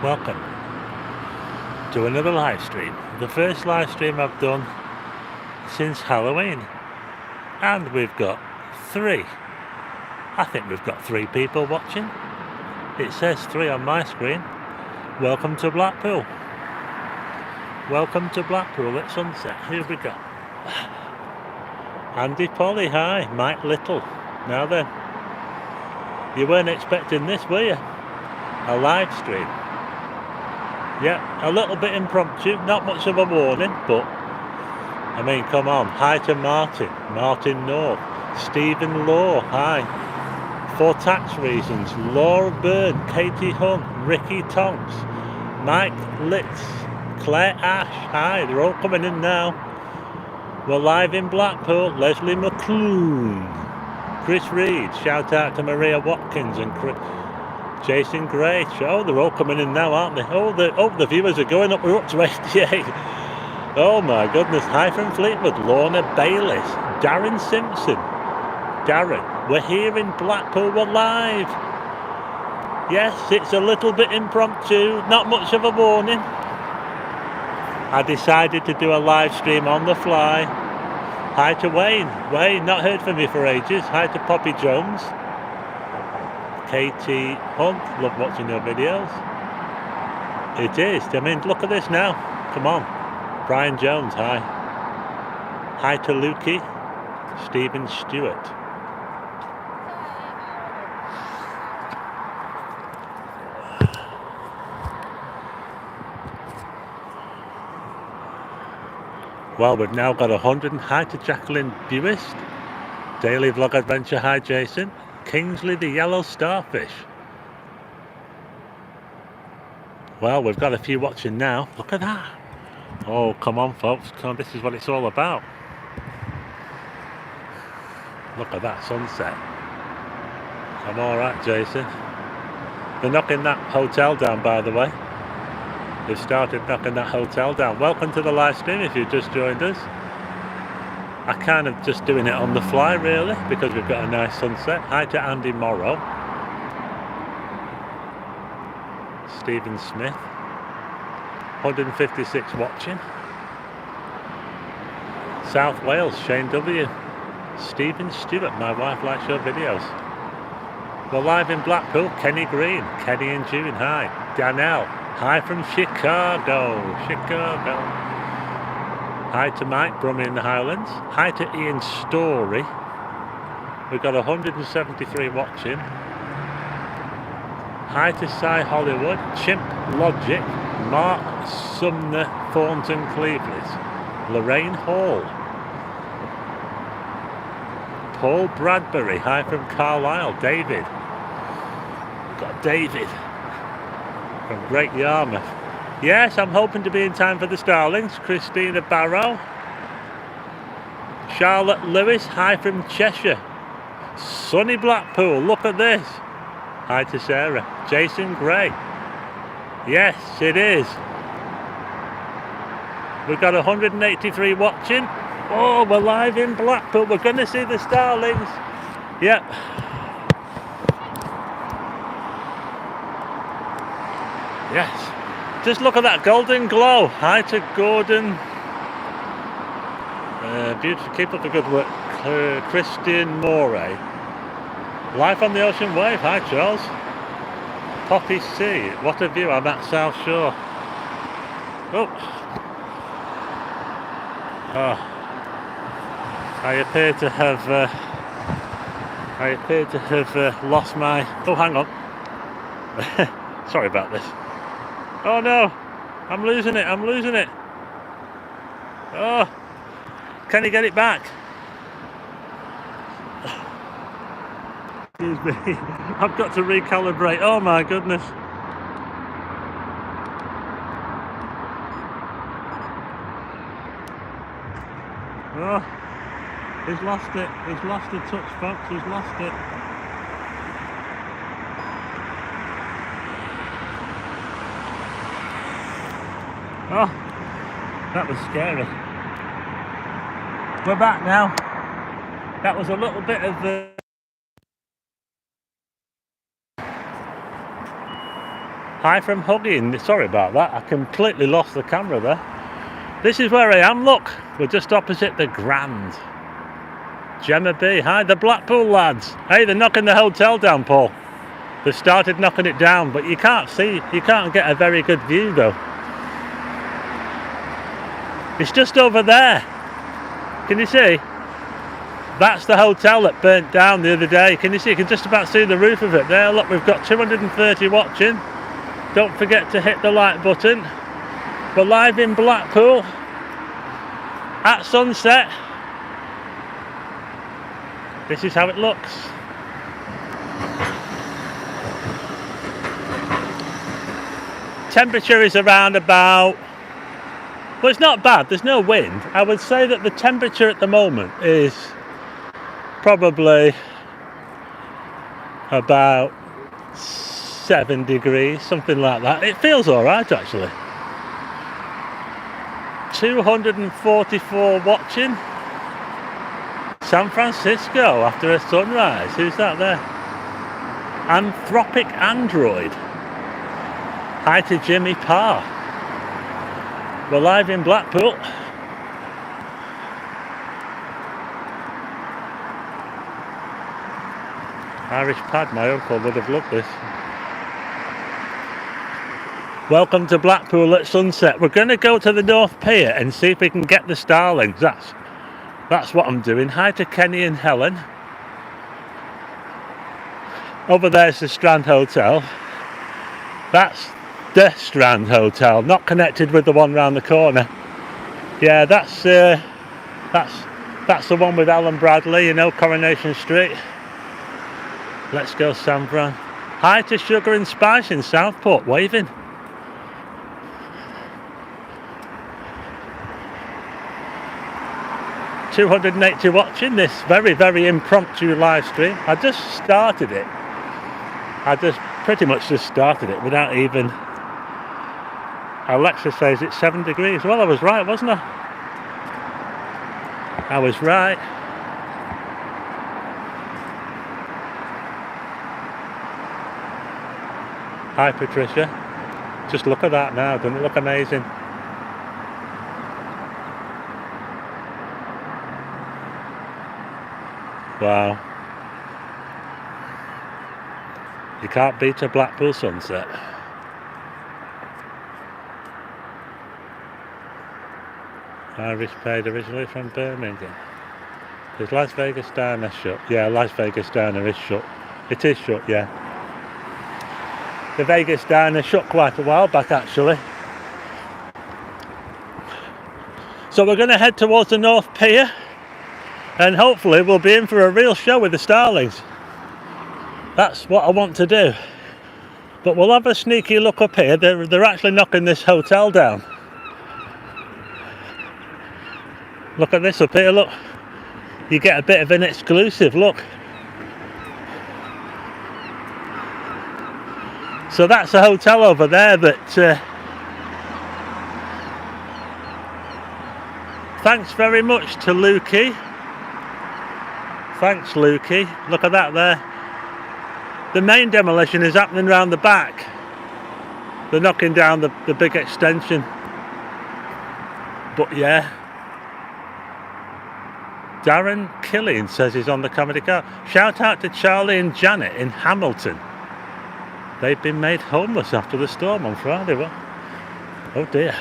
Welcome to another live stream. The first live stream I've done since Halloween. And we've got three. I think we've got 3 people watching. It says 3 on my screen. Welcome to Blackpool. Welcome to Blackpool at sunset. Who have we got? Andy Polly, hi. Mike Little. Now then. You weren't expecting this, were you? A live stream. Yeah, a little bit impromptu, not much of a warning, but I mean, come on. Hi to Martin North, Stephen Law, hi. For tax reasons, Laura Byrne, Katie Hunt, Ricky Tonks, Mike Litz, Claire Ash, hi. They're all coming in now. We're live in Blackpool. Leslie McClune, Chris Reed, shout out to Maria Watkins and Jason Gray. Oh, they're all coming in now, aren't they? Oh, the viewers are going up. We're up to 88. Oh my goodness. Hi from Fleetwood. Lorna Bayliss. Darren Simpson. Darren, we're here in Blackpool. We're live. Yes, it's a little bit impromptu. Not much of a warning. I decided to do a live stream on the fly. Hi to Wayne. Wayne, not heard from you for ages. Hi to Poppy Jones. Katie Hunt, love watching your videos. It is. I mean, look at this now. Come on. Brian Jones, hi. Hi to Lukey. Stephen Stewart. Well, we've now got 100. Hi to Jacqueline Buist. Daily Vlog Adventure, hi Jason. Kingsley the Yellow Starfish. Well, we've got a few watching now. Look at that. Oh, come on folks, come on, this is what it's all about. Look at that sunset. I'm alright, Jason. They're knocking that hotel down, by the way. They've started knocking that hotel down. Welcome to the live stream if you've just joined us. I kind of just doing it on the fly really because we've got a nice sunset. Hi to Andy Morrow. Stephen Smith. 156 watching. South Wales, Shane W. Stephen Stewart, my wife likes your videos. We're live in Blackpool. Kenny Green. Kenny and June, hi. Danelle. Hi from Chicago. Hi to Mike Brummy in the Highlands. Hi to Ian Story. We've got 173 watching. Hi to Cy Hollywood, Chimp Logic, Mark Sumner, Thornton Cleveland, Lorraine Hall, Paul Bradbury. Hi from Carlisle. David. We've got David from Great Yarmouth. Yes, I'm hoping to be in time for the Starlings. Christina Barrow. Charlotte Lewis, hi from Cheshire. Sunny Blackpool, look at this. Hi to Sarah. Jason Gray. Yes, it is. We've got 183 watching. Oh, we're live in Blackpool. We're going to see the Starlings. Yep. Yes. Just look at that golden glow. Hi to Gordon. Beautiful. Keep up the good work. Christian Moray. Life on the Ocean Wave. Hi Charles. Poppy C. What a view. I'm at South Shore. Oh. I appear to have lost my... Oh, hang on. Sorry about this. Oh no, I'm losing it. Oh, can you get it back? Excuse me, I've got to recalibrate. Oh my goodness. Oh, he's lost it. He's lost the touch, folks. He's lost it. Oh, that was scary. We're back now. That was a little bit of Hi from Hugging. Sorry about that, I completely lost the camera there. This is where I am, look. We're just opposite the Grand. Gemma B. Hi, the Blackpool lads. Hey, they're knocking the hotel down, Paul. They've started knocking it down, but you can't get a very good view though. It's just over there. Can you see? That's the hotel that burnt down the other day. Can you see? You can just about see the roof of it there. Look, we've got 230 watching. Don't forget to hit the like button. We're live in Blackpool at sunset. This is how it looks. Temperature is around about, well, it's not bad, there's no wind. I would say that the temperature at the moment is probably about 7 degrees, something like that. It feels alright actually. 244 watching. San Francisco after a sunrise. Who's that there? Anthropic Android. Hi to Jimmy Parr. We're live in Blackpool. Irish Pad, my uncle would have loved this. Welcome to Blackpool at sunset. We're going to go to the North Pier and see if we can get the Starlings. That's what I'm doing. Hi to Kenny and Helen. Over there's the Strand Hotel. That's the Strand Hotel, not connected with the one round the corner. Yeah, that's the one with Alan Bradley, you know, Coronation Street. Let's go San Fran. Hi to Sugar and Spice in Southport, waving. $280 watching this very impromptu live stream. I just started it. Pretty much just started it without even. Alexa says it's 7 degrees. Well, I was right, wasn't I? I was right. Hi Patricia. Just look at that now, doesn't it look amazing? Wow. You can't beat a Blackpool sunset. Irish paid originally from Birmingham. Is Las Vegas Diner shut? Yeah, Las Vegas Diner is shut. It is shut, yeah. The Vegas Diner shut quite a while back actually. So we're going to head towards the North Pier and hopefully we'll be in for a real show with the Starlings. That's what I want to do. But we'll have a sneaky look up here. They're actually knocking this hotel down. Look at this up here, look. You get a bit of an exclusive, look. So that's a hotel over there that... thanks very much to Lukey. Thanks, Lukey. Look at that there. The main demolition is happening around the back. They're knocking down the big extension. But yeah. Darren Killian says he's on the comedy car. Shout out to Charlie and Janet in Hamilton. They've been made homeless after the storm on Friday. What? Oh dear.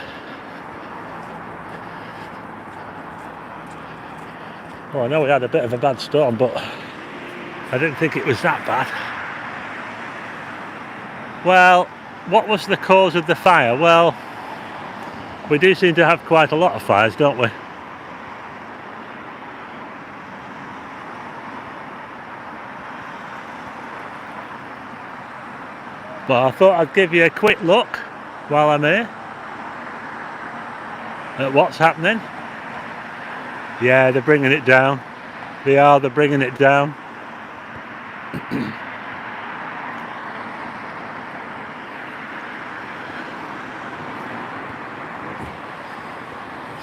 Well, I know we had a bit of a bad storm, but I didn't think it was that bad. Well, what was the cause of the fire? Well, we do seem to have quite a lot of fires, don't we? But I thought I'd give you a quick look while I'm here at what's happening. Yeah, they're bringing it down. They're bringing it down.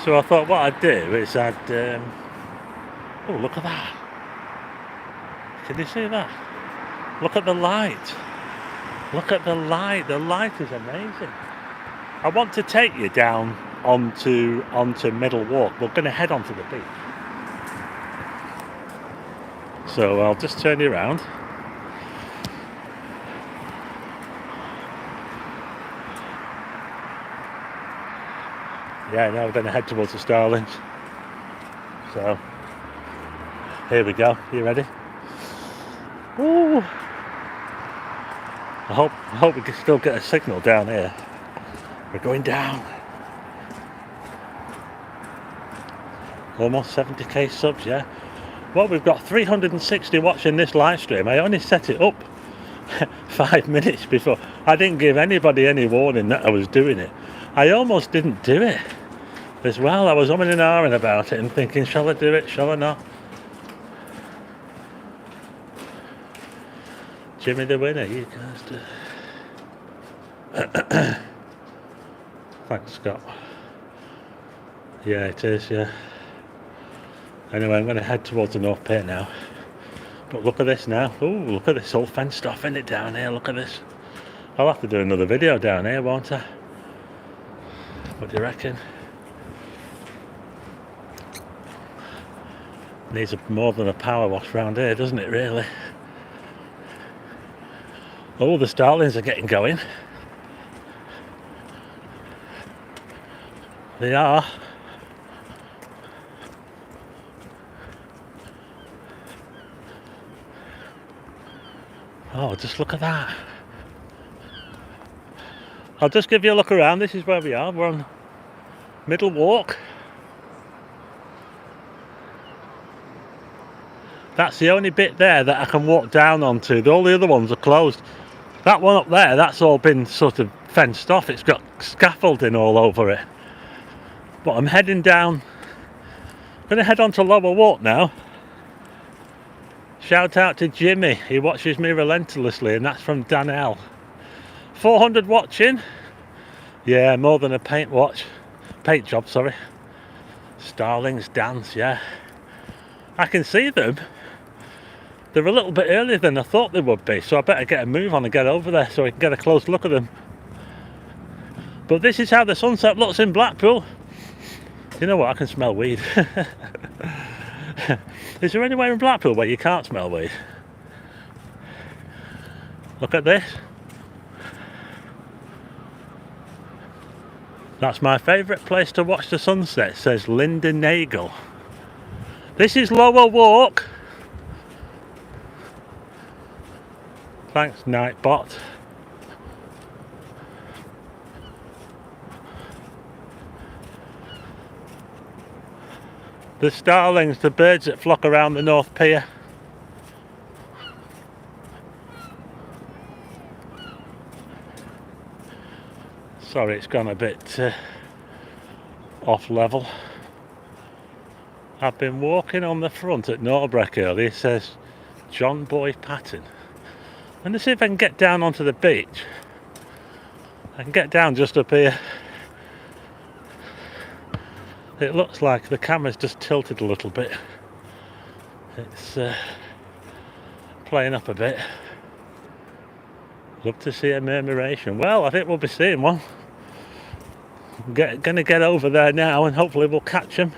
So I thought what I'd do is oh, look at that. Can you see that? Look at the light. Look at the light is amazing. I want to take you down onto Middle Walk. We're going to head onto the beach. So I'll just turn you around. Yeah, now we're going to head towards the Starlings. So, here we go. You ready? Ooh. I hope we can still get a signal down here. We're going down. Almost 70k subs, yeah. Well, we've got 360 watching this live stream. I only set it up 5 minutes before. I didn't give anybody any warning that I was doing it. I almost didn't do it as well. I was umming and ahhing about it and thinking, shall I do it, shall I not? Jimmy the winner, you guys do. Thanks, Scott. Yeah, it is, yeah. Anyway, I'm going to head towards the North Pier now. But look at this now. Ooh, look at this all fenced off, isn't it, down here? Look at this. I'll have to do another video down here, won't I? What do you reckon? Needs more than a power wash round here, doesn't it, really? Oh, the Starlings are getting going. They are. Oh, just look at that. I'll just give you a look around. This is where we are. We're on Middle Walk. That's the only bit there that I can walk down onto. All the other ones are closed. That one up there, that's all been sort of fenced off. It's got scaffolding all over it. But I'm heading down. I'm going to head on to Lower Walk now. Shout out to Jimmy. He watches me relentlessly, and that's from Danelle. 400 watching. Yeah, more than a paint job, sorry. Starlings dance, yeah. I can see them. They're a little bit earlier than I thought they would be, so I better get a move on and get over there so we can get a close look at them. But this is how the sunset looks in Blackpool. You know what, I can smell weed. Is there anywhere in Blackpool where you can't smell weed? Look at this. That's my favourite place to watch the sunset, says Linda Nagel. This is Lower Walk. Thanks, Nightbot. The Starlings, the birds that flock around the North Pier. Sorry, it's gone a bit off level. I've been walking on the front at Norbreck earlier. It says John Boy Patton. And let's see if I can get down onto the beach. I can get down just up here. It looks like the camera's just tilted a little bit. It's playing up a bit. Love to see a murmuration. Well, I think we'll be seeing one. Gonna get over there now and hopefully we'll catch them.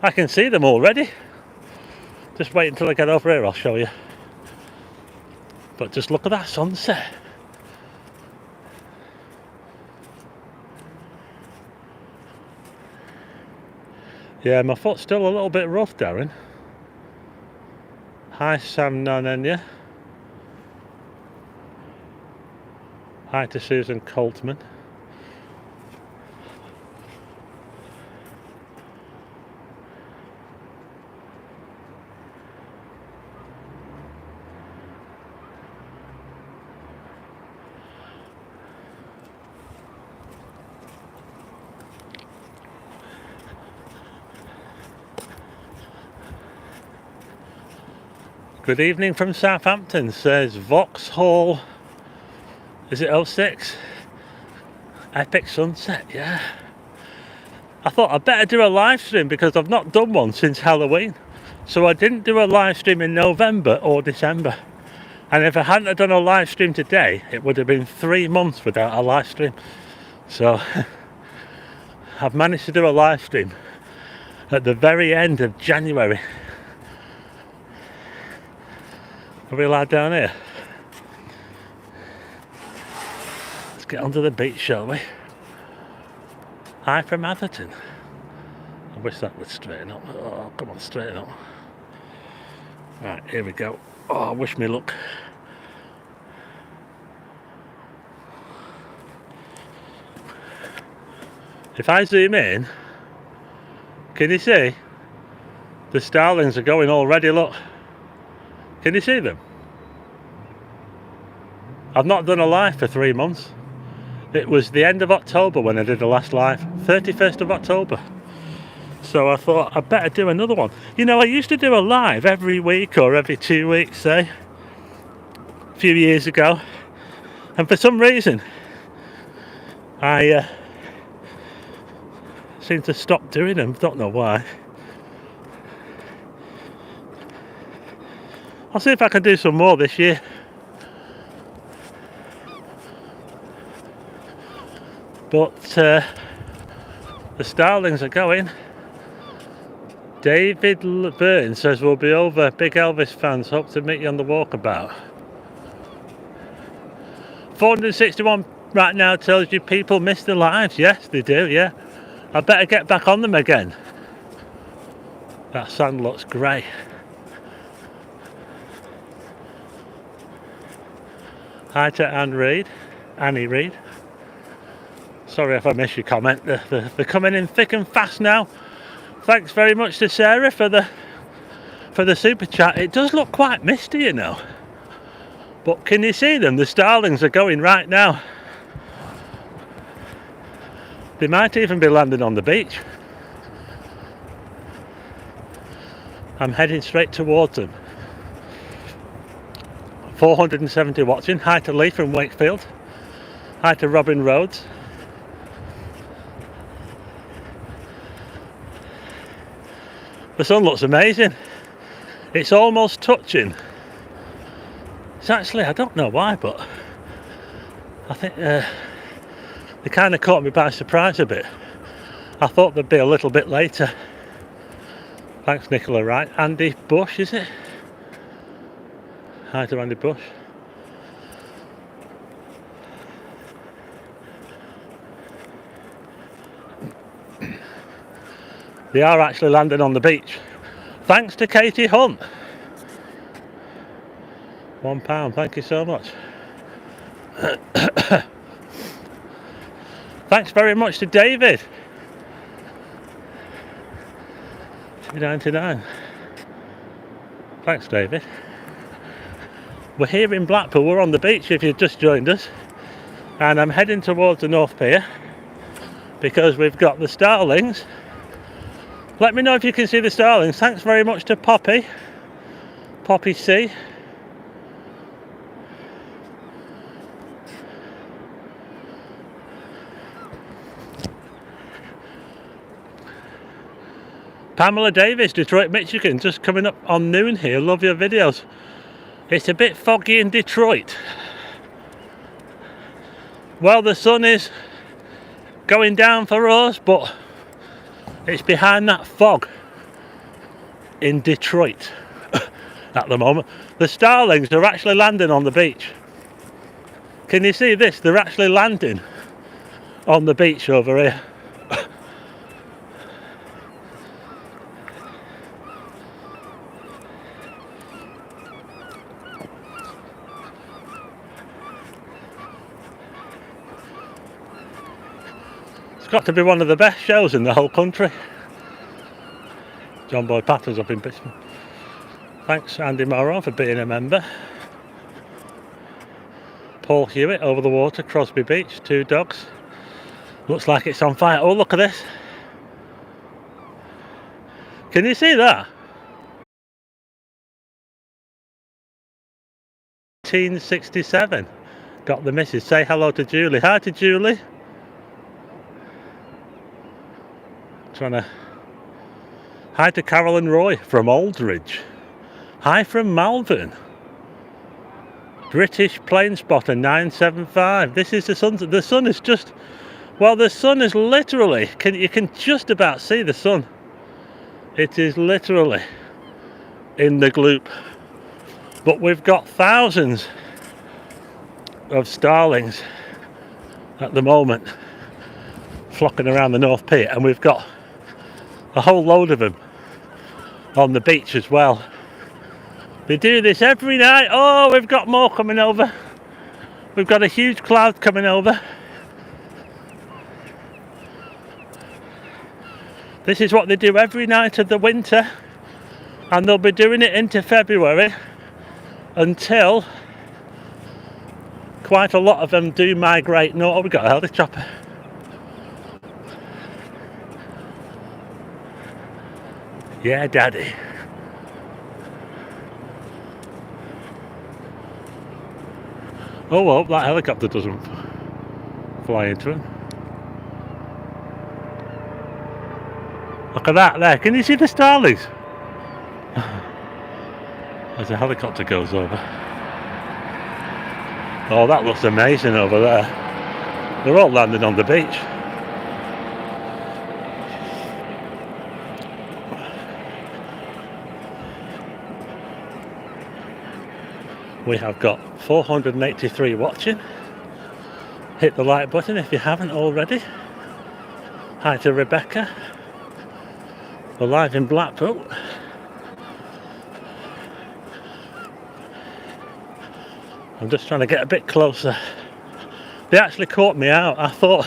I can see them already. Just wait until I get over here, I'll show you. But just look at that sunset. Yeah, my foot's still a little bit rough, Darren. Hi, Sam Nanenya. Hi to Susan Coltman. Good evening from Southampton, says Vauxhall. Is it 06? Epic sunset, yeah. I thought I'd better do a live stream because I've not done one since Halloween. So I didn't do a live stream in November or December. And if I hadn't have done a live stream today, it would have been 3 months without a live stream. So I've managed to do a live stream at the very end of January. Are we allowed down here? Let's get onto the beach, shall we? Hi from Atherton. I wish that would straighten up. Oh, come on, straighten up. Right, here we go. Oh, wish me luck. If I zoom in, can you see? The Starlings are going already, look. Can you see them? I've not done a live for 3 months. It was the end of October when I did the last live, 31st of October. So I thought I'd better do another one. You know, I used to do a live every week or every 2 weeks, say, a few years ago. And for some reason, I seem to stop doing them, don't know why. I'll see if I can do some more this year. But the Starlings are going. David Burton says we'll be over. Big Elvis fans, hope to meet you on the walkabout. 461 right now tells you people miss the lives. Yes, they do, yeah. I better get back on them again. That sun looks great. Hi to Annie Reid. Sorry if I missed your comment. They're coming in thick and fast now. Thanks very much to Sarah for the super chat. It does look quite misty, you know. But can you see them? The Starlings are going right now. They might even be landing on the beach. I'm heading straight towards them. 470 watching. Hi to Lee from Wakefield. Hi to Robin Rhodes. The sun looks amazing. It's almost touching. It's actually, I don't know why, but I think they kind of caught me by surprise a bit. I thought they'd be a little bit later. Thanks, Nicola Wright. Andy Bush, is it? Hi to Andy Bush. They are actually landing on the beach. Thanks to Katie Hunt. £1, thank you so much. Thanks very much to David. 2.99. Thanks, David. We're here in Blackpool. We're on the beach if you've just joined us. And I'm heading towards the North Pier because we've got the Starlings. Let me know if you can see the Starlings. Thanks very much to Poppy C. Pamela Davis, Detroit, Michigan, just coming up on noon here. Love your videos. It's a bit foggy in Detroit. Well, the sun is going down for us, but it's behind that fog in Detroit at the moment. The Starlings are actually landing on the beach. Can you see this? They're actually landing on the beach over here. It's got to be one of the best shows in the whole country. John Boy Patter's up in Brisbane. Thanks Andy Morrow for being a member. Paul Hewitt over the water, Crosby Beach, 2 dogs. Looks like it's on fire. Oh, look at this. Can you see that? 1967. Got the missus. Say hello to Julie. Hi to Julie. Hi to Carolyn Roy from Aldridge. Hi from Malvern. British plane spotter 975. This is the sun. The sun is just, well, the sun is literally, you can just about see the sun. It is literally in the gloop. But we've got thousands of starlings at the moment flocking around the North Pier, and we've got a whole load of them on the beach as well. We do this every night. Oh, we've got more coming over. We've got a huge cloud coming over. This is what they do every night of the winter, and they'll be doing it into February until quite a lot of them do migrate north. Oh, we've got a helicopter. Yeah, daddy. Oh well, that helicopter doesn't fly into him. Look at that there. Can you see the starlings? As the helicopter goes over. Oh, that looks amazing over there. They're all landing on the beach. We have got 483 watching. Hit the like button if you haven't already. Hi to Rebecca. We're live in Blackpool. I'm just trying to get a bit closer. They actually caught me out. I thought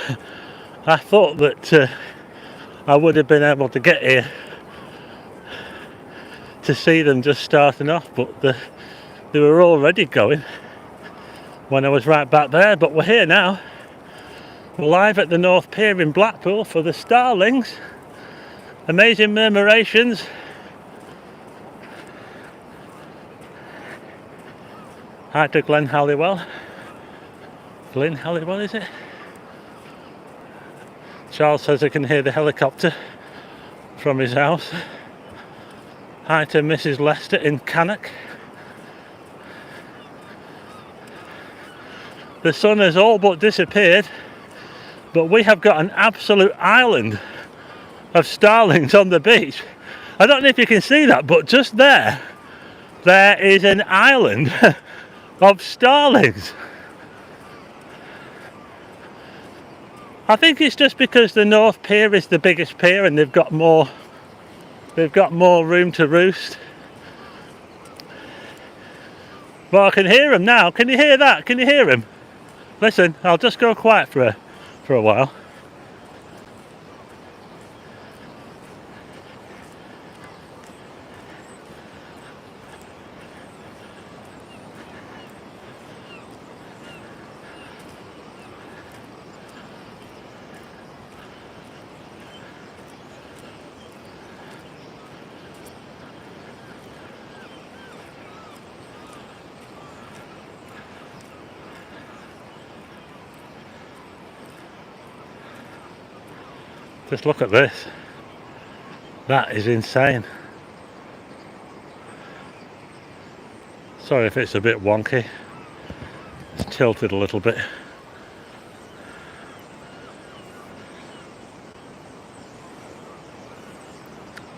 that I would have been able to get here to see them just starting off, but they were already going when I was right back there. But we're here now. We're live at the North Pier in Blackpool for the Starlings. Amazing murmurations. Hi to Glenn Halliwell. Glenn Halliwell, is it? Charles says I can hear the helicopter from his house. Hi to Mrs. Lester in Cannock. The sun has all but disappeared, but we have got an absolute island of starlings on the beach. I don't know if you can see that, but just there is an island of starlings. I think it's just because the North Pier is the biggest pier and they've got more room to roost. Well, I can hear them now. Can you hear that? Can you hear them? Listen, I'll just go quiet for a while. Just look at this. That is insane. Sorry if it's a bit wonky. It's tilted a little bit.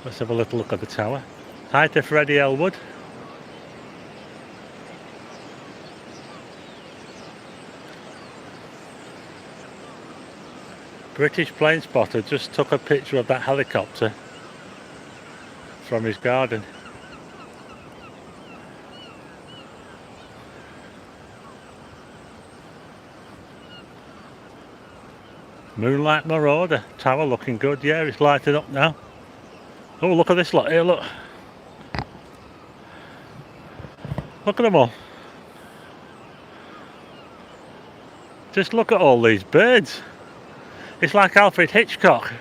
Let's have a little look at the tower. Hi to Freddie Elwood. British plane spotter just took a picture of that helicopter from his garden. Moonlight Marauder, tower looking good. Yeah, it's lighting up now. Oh, look at this lot here, look. Look at them all. Just look at all these birds. It's like Alfred Hitchcock.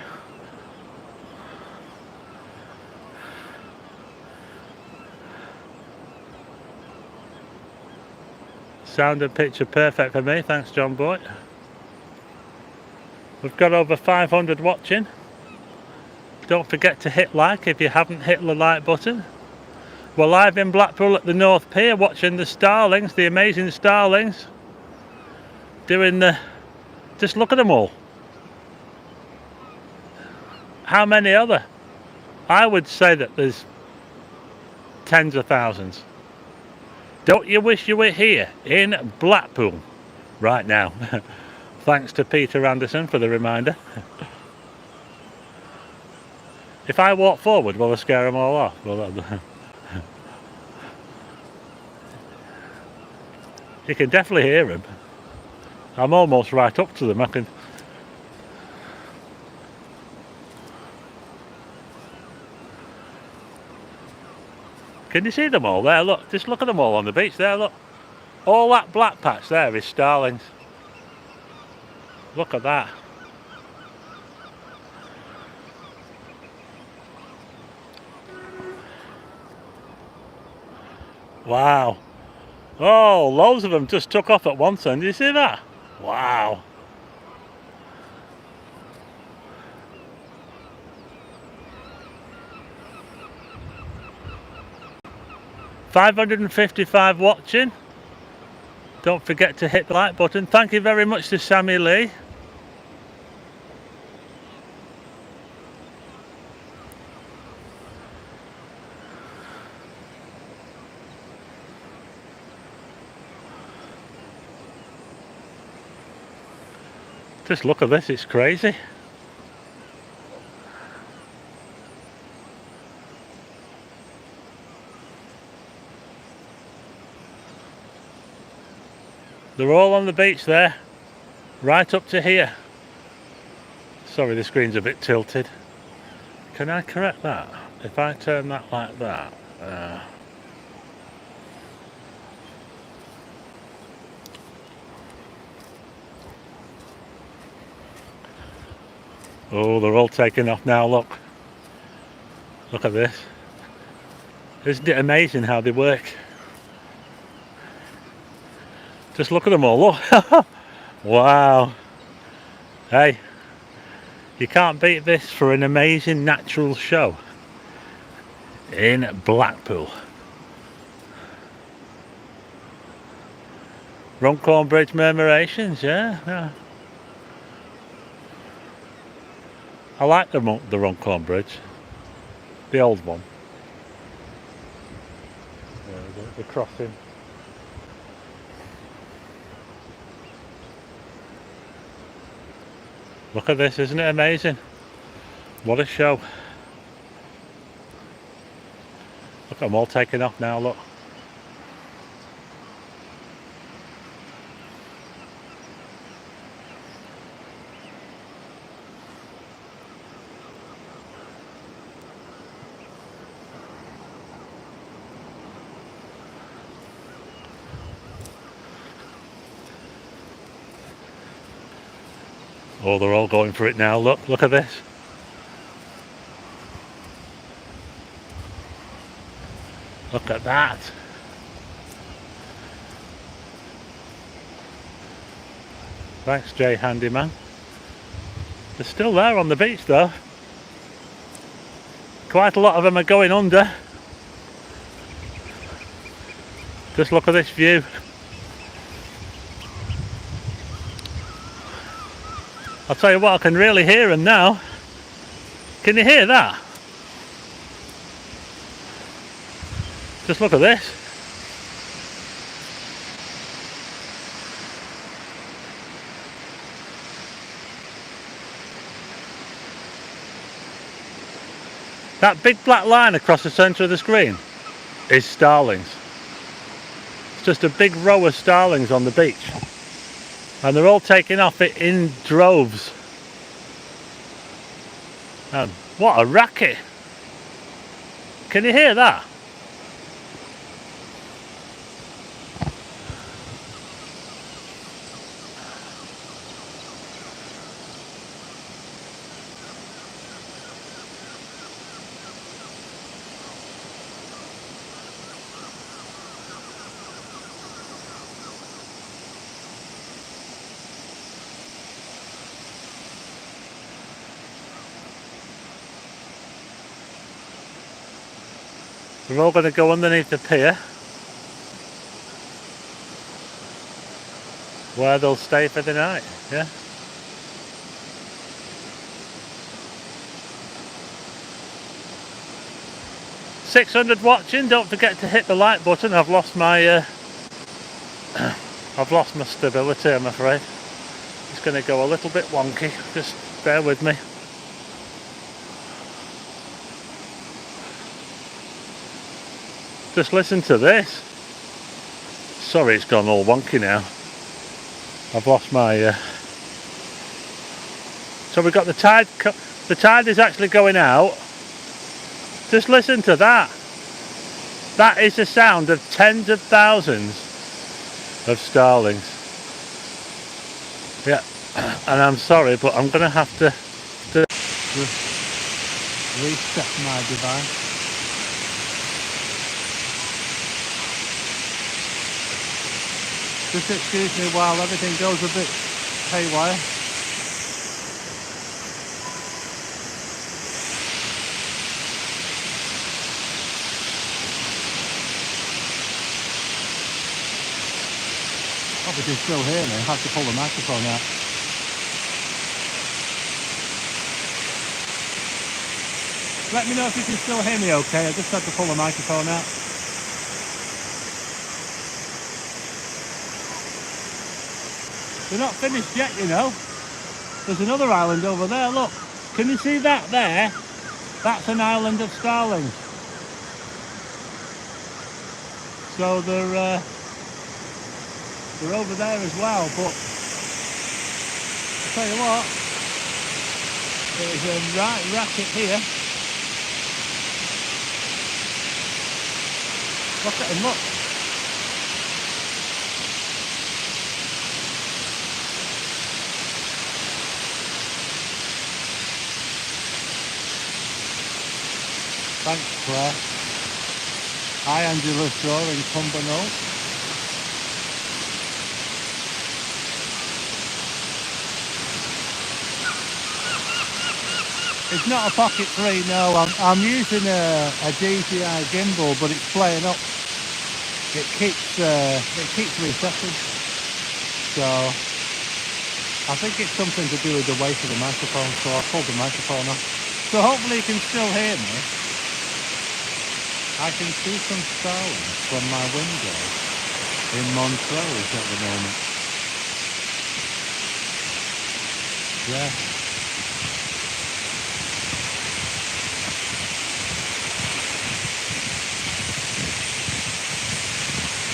Sound and picture perfect for me, thanks John Boy. We've got over 500 watching. Don't forget to hit like if you haven't hit the like button. We're live in Blackpool at the North Pier watching the Starlings, the amazing Starlings, doing the... Just look at them all. How many are there? I would say that there's tens of thousands. Don't you wish you were here in Blackpool right now? Thanks to Peter Anderson for the reminder. If I walk forward, will I scare them all off? You can definitely hear them. I'm almost right up to them. I can... Can you see them all there? Look, just look at them all on the beach there, look. All that black patch there is Starlings. Look at that. Wow. Oh, loads of them just took off at once then. Did you see that? Wow. $555 watching. Don't forget to hit the like button. Thank you very much to Sammy Lee. Just look at this, it's crazy. They're all on the beach there, right up to here. Sorry, the screen's a bit tilted. Can I correct that? If I turn that like that. Oh, they're all taking off now, look. Look at this. Isn't it amazing how they work? Just look at them all, look. Wow. Hey, you can't beat this for an amazing natural show in Blackpool. Runcorn Bridge murmurations, yeah. I like the Runcorn Bridge, the old one. The crossing. Look at this, isn't it amazing? What a show. Look, I'm all taking off now, look. Oh, they're all going for it now, look at this. Look at that. Thanks, Jay Handyman. They're still there on the beach though. Quite a lot of them are going under. Just look at this view. I'll tell you what, I can really hear them now. Can you hear that? Just look at this. That big black line across the centre of the screen is Starlings. It's just a big row of Starlings on the beach. And they're all taking off it in droves. And what a racket. Can you hear that? We're all going to go underneath the pier, where they'll stay for the night, yeah. $600 watching. Don't forget to hit the like button. I've lost my I've lost my stability, I'm afraid. It's going to go a little bit wonky. Just bear with me. Just listen to this. Sorry, it's gone all wonky now. I've lost my so we've got the tide. The tide is actually going out. Just listen to that. That is the sound of tens of thousands of starlings. Yeah, and I'm sorry, but I'm going to have to reset my device. Just excuse me while everything goes a bit haywire. Obviously still hear me, I have to pull the microphone out. Let me know if you can still hear me okay, I just had to pull the microphone out. They're not finished yet, you know. There's another island over there, look. Can you see that there? That's an island of starlings. So they're over there as well, but I'll tell you what, there's a right racket here. Look at him, look. Thanks, Claire. Hi, Angela Shaw in Cumbernauld. It's not a Pocket 3, no. I'm using a DJI gimbal, but it's playing up. It keeps resetting. So I think it's something to do with the weight of the microphone. So I pulled the microphone off. So hopefully you can still hear me. I can see some starlings from my window in Montrose at the moment. Yeah.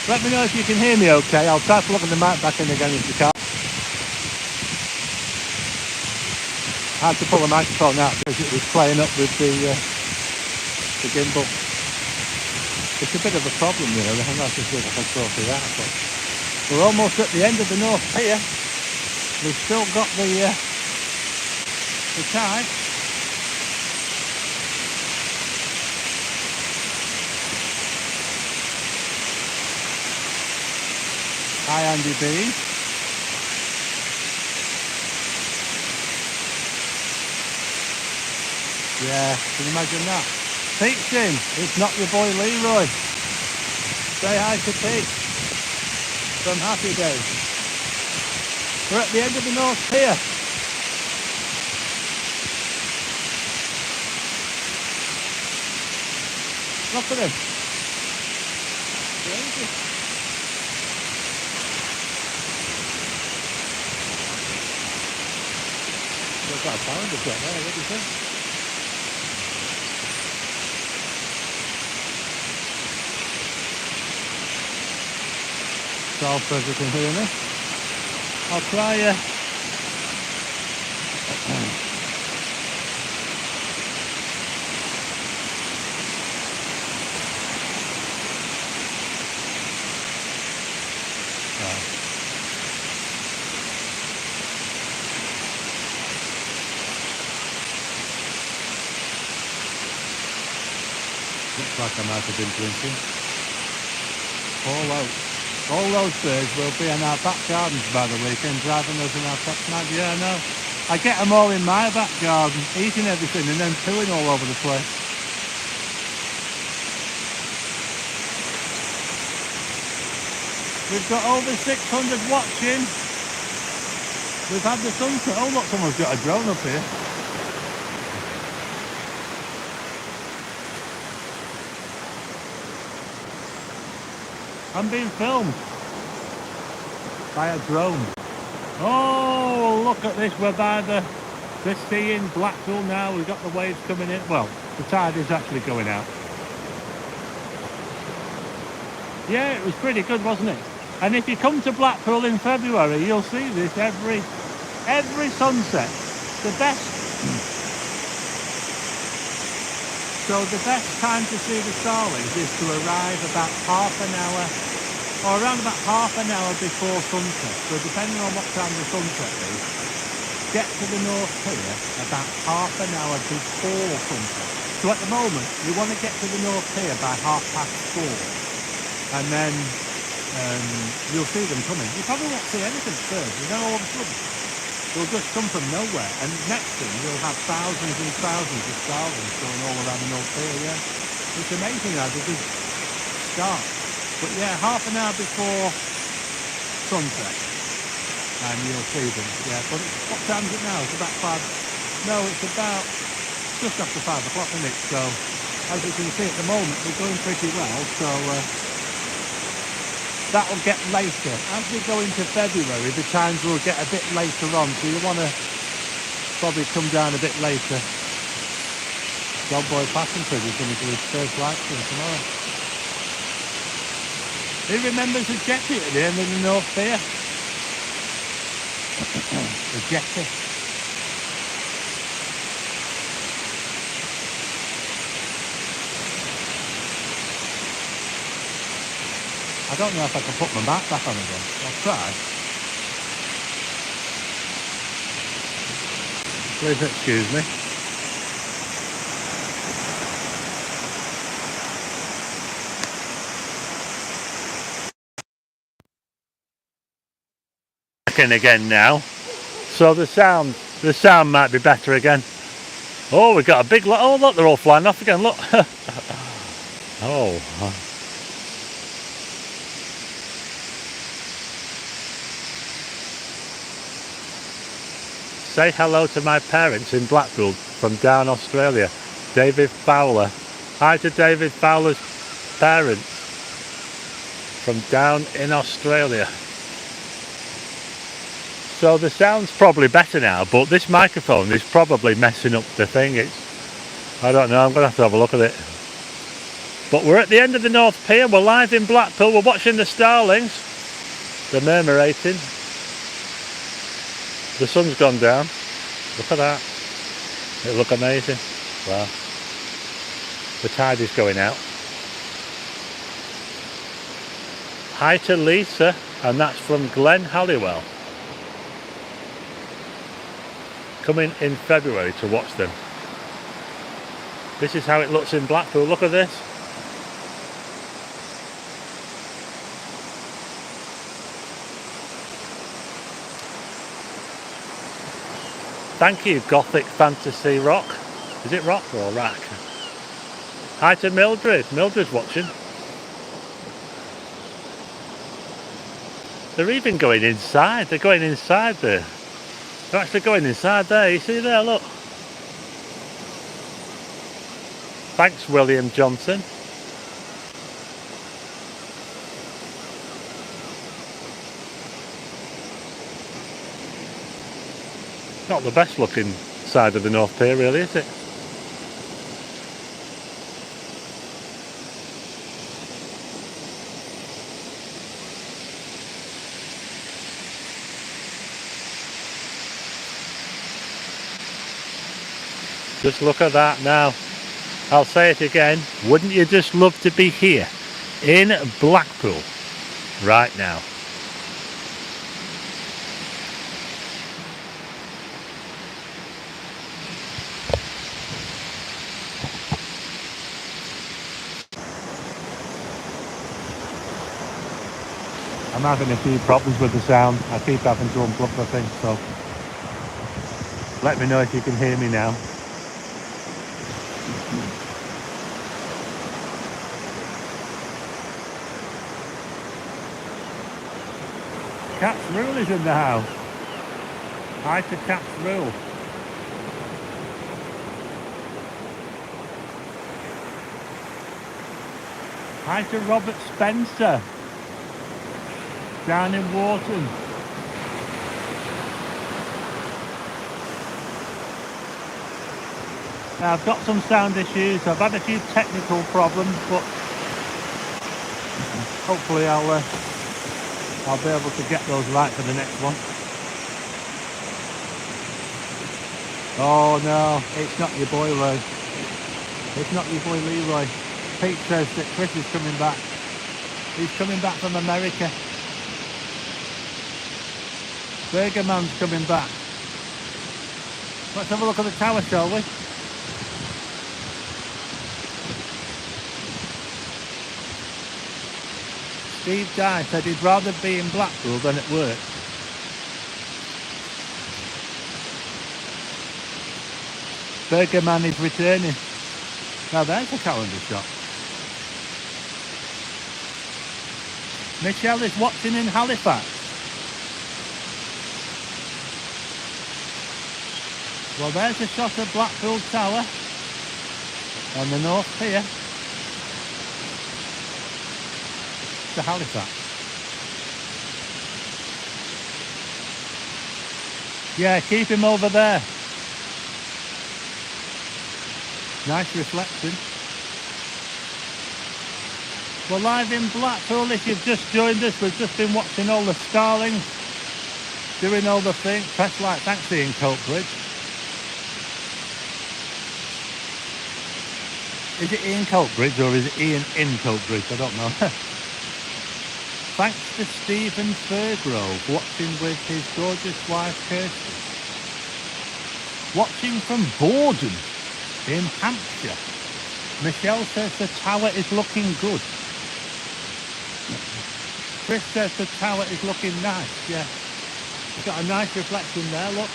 Let me know if you can hear me okay. I'll try plugging the mic back in again if you can't. I had to pull the microphone out because it was playing up with the gimbal. It's a bit of a problem really. I'm not sure if I can sort it out, but we're almost at the end of the North Pier. We've still got the tide. Hi Andy B. Yeah, can you imagine that? Pete's in, it's not your boy Leroy. Say hi to Pete from Happy Days. We're at the end of the North Pier. Look at him. Crazy. We've got a calendar shot there, what do you think? Charles says you can hear me. I'll try looks like I might have been drinking. All those birds will be in our back gardens by the weekend, driving us in our promenade. Yeah, I know. I get them all in my back garden, eating everything and then pooing all over the place. We've got over 600 watching. We've had the sunset. Oh look, someone's got a drone up here. I'm being filmed by a drone. Oh, look at this. We're by the sea in Blackpool now. We've got the waves coming in. Well, the tide is actually going out. Yeah, it was pretty good, wasn't it? And if you come to Blackpool in February, you'll see this every sunset. The best. So the best time to see the Starlings is to arrive about half an hour, or around about half an hour before sunset. So depending on what time the sunset is, get to the North Pier about half an hour before sunset. So at the moment, you want to get to the North Pier by 4:30. And then you'll see them coming. You probably won't see anything first, you know, all of a sudden. They'll just come from nowhere, and next thing you'll have thousands and thousands of Starlings going all around the North Pier, yeah. It's amazing how they just start. But yeah, half an hour before sunset, and you'll see them, yeah. But what time is it now? It's about 5, no, it's about just after 5 o'clock, isn't it? So, as you can see at the moment, we're going pretty well, so that'll get later. As we go into February, the times will get a bit later on, so you want to probably come down a bit later. John Boy Passington is going to do his first live stream tomorrow. He remembers the jetty at the end of the North Pier. The jetty. I don't know if I can put my mark back on again. I'll try. Please excuse me. Back in again now. So the sound might be better again. Oh, we've got a big lot. Oh look, they're all flying off again. Look. Oh. Say hello to my parents in Blackpool from down Australia. David Fowler. Hi to David Fowler's parents from down in Australia. So the sound's probably better now, but this microphone is probably messing up the thing. I don't know, I'm going to have a look at it. But we're at the end of the North Pier, we're live in Blackpool, we're watching the Starlings. They're murmurating. The sun's gone down. Look at that. It'll look amazing. Wow. The tide is going out. Hi to Lisa, and that's from Glen Halliwell. Coming in February to watch them. This is how it looks in Blackpool. Look at this. Thank you, Gothic Fantasy Rock. Is it rock or rack? Hi to Mildred. Mildred's watching. They're even going inside. They're going inside there. They're actually going inside there. You see there, look. Thanks, William Johnson. Not the best looking side of the North Pier, really, is it? Just look at that now. I'll say it again. Wouldn't you just love to be here in Blackpool right now? I'm having a few problems with the sound. I keep having to unplug the thing, so let me know if you can hear me now. Cat's Rule is in the house. Hi to Cat's Rule. Hi to Robert Spencer down in Wharton. Now, I've got some sound issues. I've had a few technical problems, but hopefully I'll be able to get those right for the next one. Oh no, it's not your boy Roy. It's not your boy Leroy. Pete says that Chris is coming back. He's coming back from America. Burger Man's coming back. Let's have a look at the tower, shall we? Steve Dye said he'd rather be in Blackpool than at work. Burger Man is returning. Now there's a calendar shot. Michelle is watching in Halifax. Well, there's a shot of Blackpool Tower and the North Pier to Halifax. Yeah, keep him over there. Nice reflection. We're live in Blackpool. If you've just joined us, we've just been watching all the Starlings doing all the things. Press like, thanks Ian Coatbridge. Is it Ian Coatbridge or is it Ian in Coatbridge? I don't know. Thanks to Stephen Fairgrove watching with his gorgeous wife Kirsty. Watching from Borden in Hampshire. Michelle says the tower is looking good. Chris says the tower is looking nice, yeah. It's got a nice reflection there, look.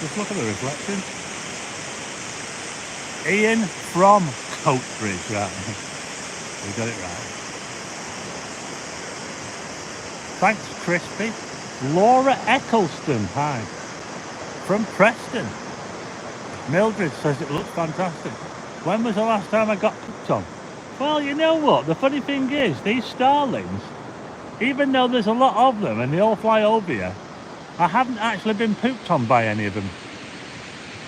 Just look at the reflection. Ian from Coatbridge, right? We got it right. Thanks, Crispy. Laura Eccleston, hi. From Preston. Mildred says it looks fantastic. When was the last time I got pooped on? Well, you know what? The funny thing is, these Starlings, even though there's a lot of them and they all fly over you, I haven't actually been pooped on by any of them.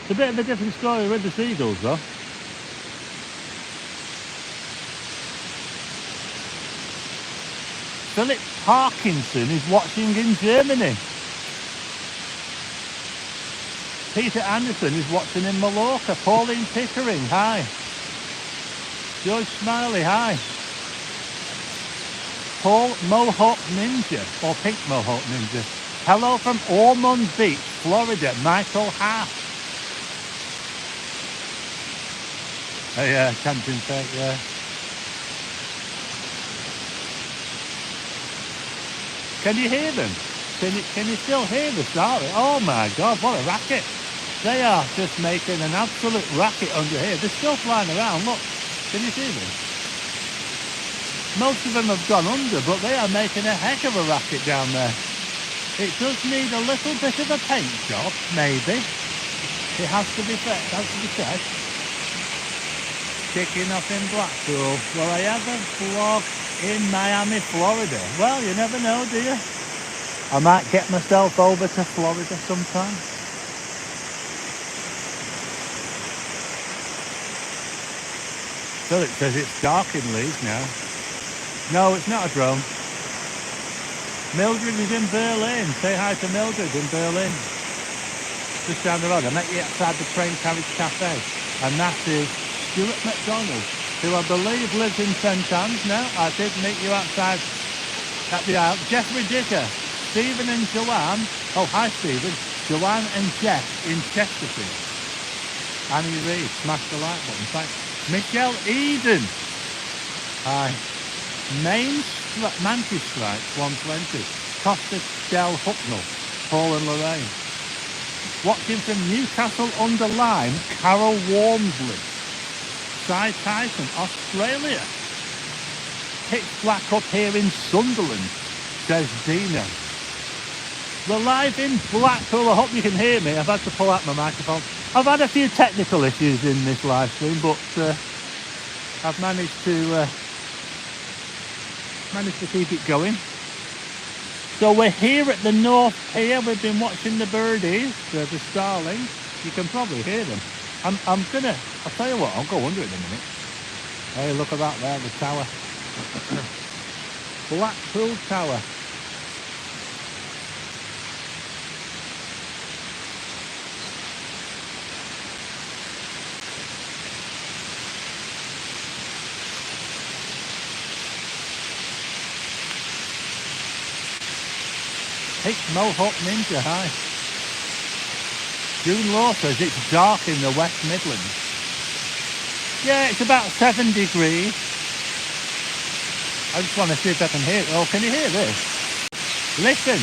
It's a bit of a different story with the seagulls though. Philip Parkinson is watching in Germany. Peter Anderson is watching in Mallorca. Pauline Pickering, hi. George Smiley, hi. Paul Mohawk Ninja, or Pink Mohawk Ninja. Hello from Ormond Beach, Florida, Michael Haas. Oh yeah, Camping Fake, yeah. Can you hear them? Can you still hear the Starlings? Oh my God, what a racket. They are just making an absolute racket under here. They're still flying around, look. Can you see them? Most of them have gone under, but they are making a heck of a racket down there. It does need a little bit of a paint job, maybe. It has to be said. Kicking off in Blackpool. Will I ever vlog in Miami, Florida? Well, you never know, do you? I might get myself over to Florida sometime. Philip says it's dark in Leeds now. No, it's not a drone. Mildred is in Berlin. Say hi to Mildred in Berlin. Just down the road. I met you outside the Train Carriage Cafe. And that is Stuart McDonald, who I believe lives in St Anne's now. I did meet you outside at the aisle. Jeffrey Dicker, Stephen and Joanne. Oh, hi Stephen. Joanne and Jeff in Chesterfield. Annie Reid, smash the like button. Thanks. Michelle Eden. Hi. Main Mantis Stripes 120. Costa del Hucknall, Paul and Lorraine. Watching from Newcastle under Lyme, Carol Walmsley. Cy Tyson, Australia. Pitch black up here in Sunderland, says Dina. We're live in Blackpool. I hope you can hear me. I've had to pull out my microphone. I've had a few technical issues in this live stream, but I've managed to keep it going. So we're here at the North Pier. We've been watching the birdies, the Starlings. You can probably hear them. I'll tell you what, I'll go under it in a minute. Hey, look at that there, the tower. Blackpool Tower. It's Mohawk Ninja, hi. June Law says it's dark in the West Midlands. Yeah, it's about 7 degrees. I just want to see if I can hear it. Oh, can you hear this? Listen,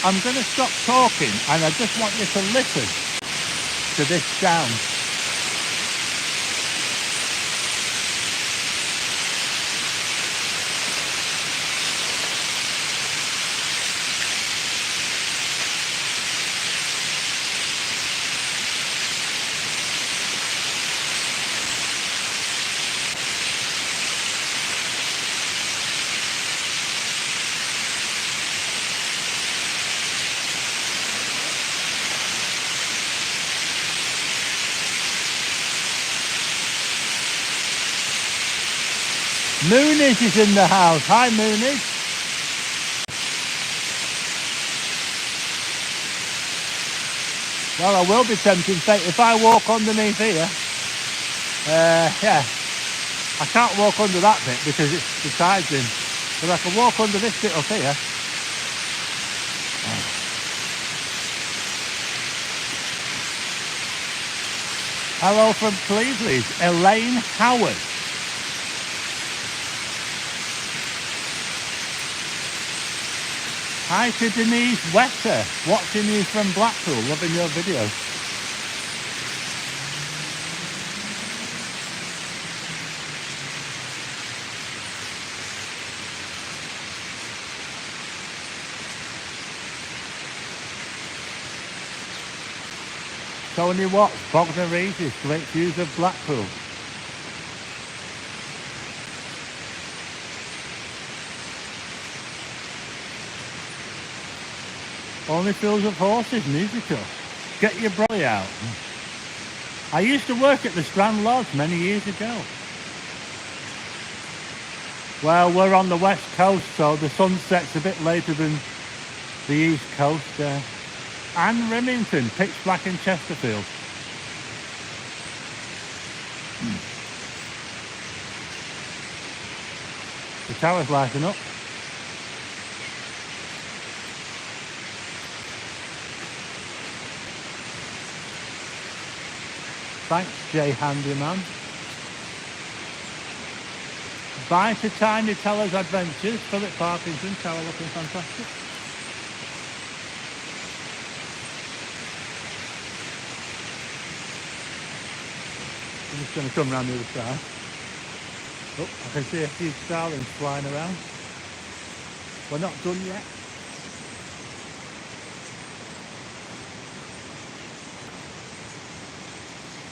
I'm going to stop talking and I just want you to listen to this sound. Moonage is in the house. Hi, Moonage. Well, I will be tempting fate if I walk underneath here. Yeah, I can't walk under that bit because it's the tide's in. But I can walk under this bit up here. Hello from Cleveland, Elaine Howard. Hi to Denise Wetter, watching you from Blackpool, loving your video. Tony Watts, Bognor Regis, great views of Blackpool. Only Fields of Horses musical. Get your brolly out. I used to work at the Strand Lodge many years ago. Well, we're on the west coast, so the sunset's a bit later than the east coast. Anne Remington, pitch black in Chesterfield. The tower's lighting up. Thanks, Jay Handyman. Bye to Tiny Teller's Adventures. Philip Parkinson, tower looking fantastic. I'm just going to come around the other side. Oh, I can see a few starlings flying around. We're not done yet.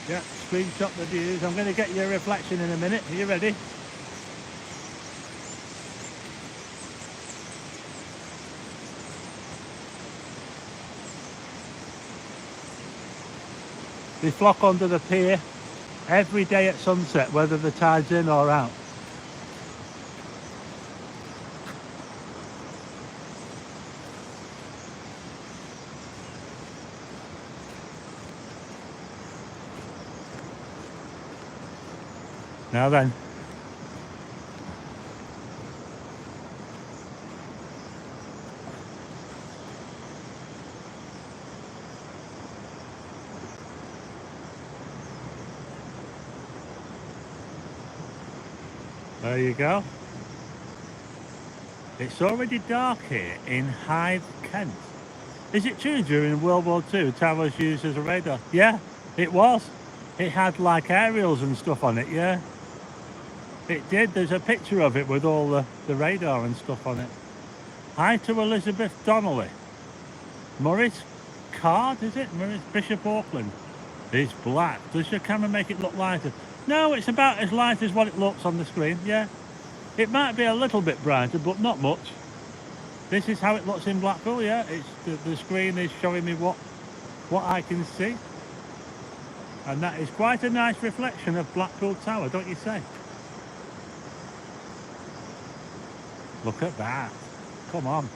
Yeah, screenshot the views. I'm going to get your reflection in a minute. Are you ready? They flock onto the pier every day at sunset, whether the tide's in or out. Now then. There you go. It's already dark here in Hythe, Kent. Is it true during World War II, tower was used as a radar? Yeah, it was. It had like aerials and stuff on it, yeah. It did. There's a picture of it with all the radar and stuff on it. Hi to Elizabeth Donnelly. Maurice Card, is it? Maurice Bishop Auckland. It's black. Does your camera make it look lighter? No, it's about as light as what it looks on the screen, yeah. It might be a little bit brighter, but not much. This is how it looks in Blackpool, yeah. It's the screen is showing me what I can see. And that is quite a nice reflection of Blackpool Tower, don't you say? Look at that. Come on.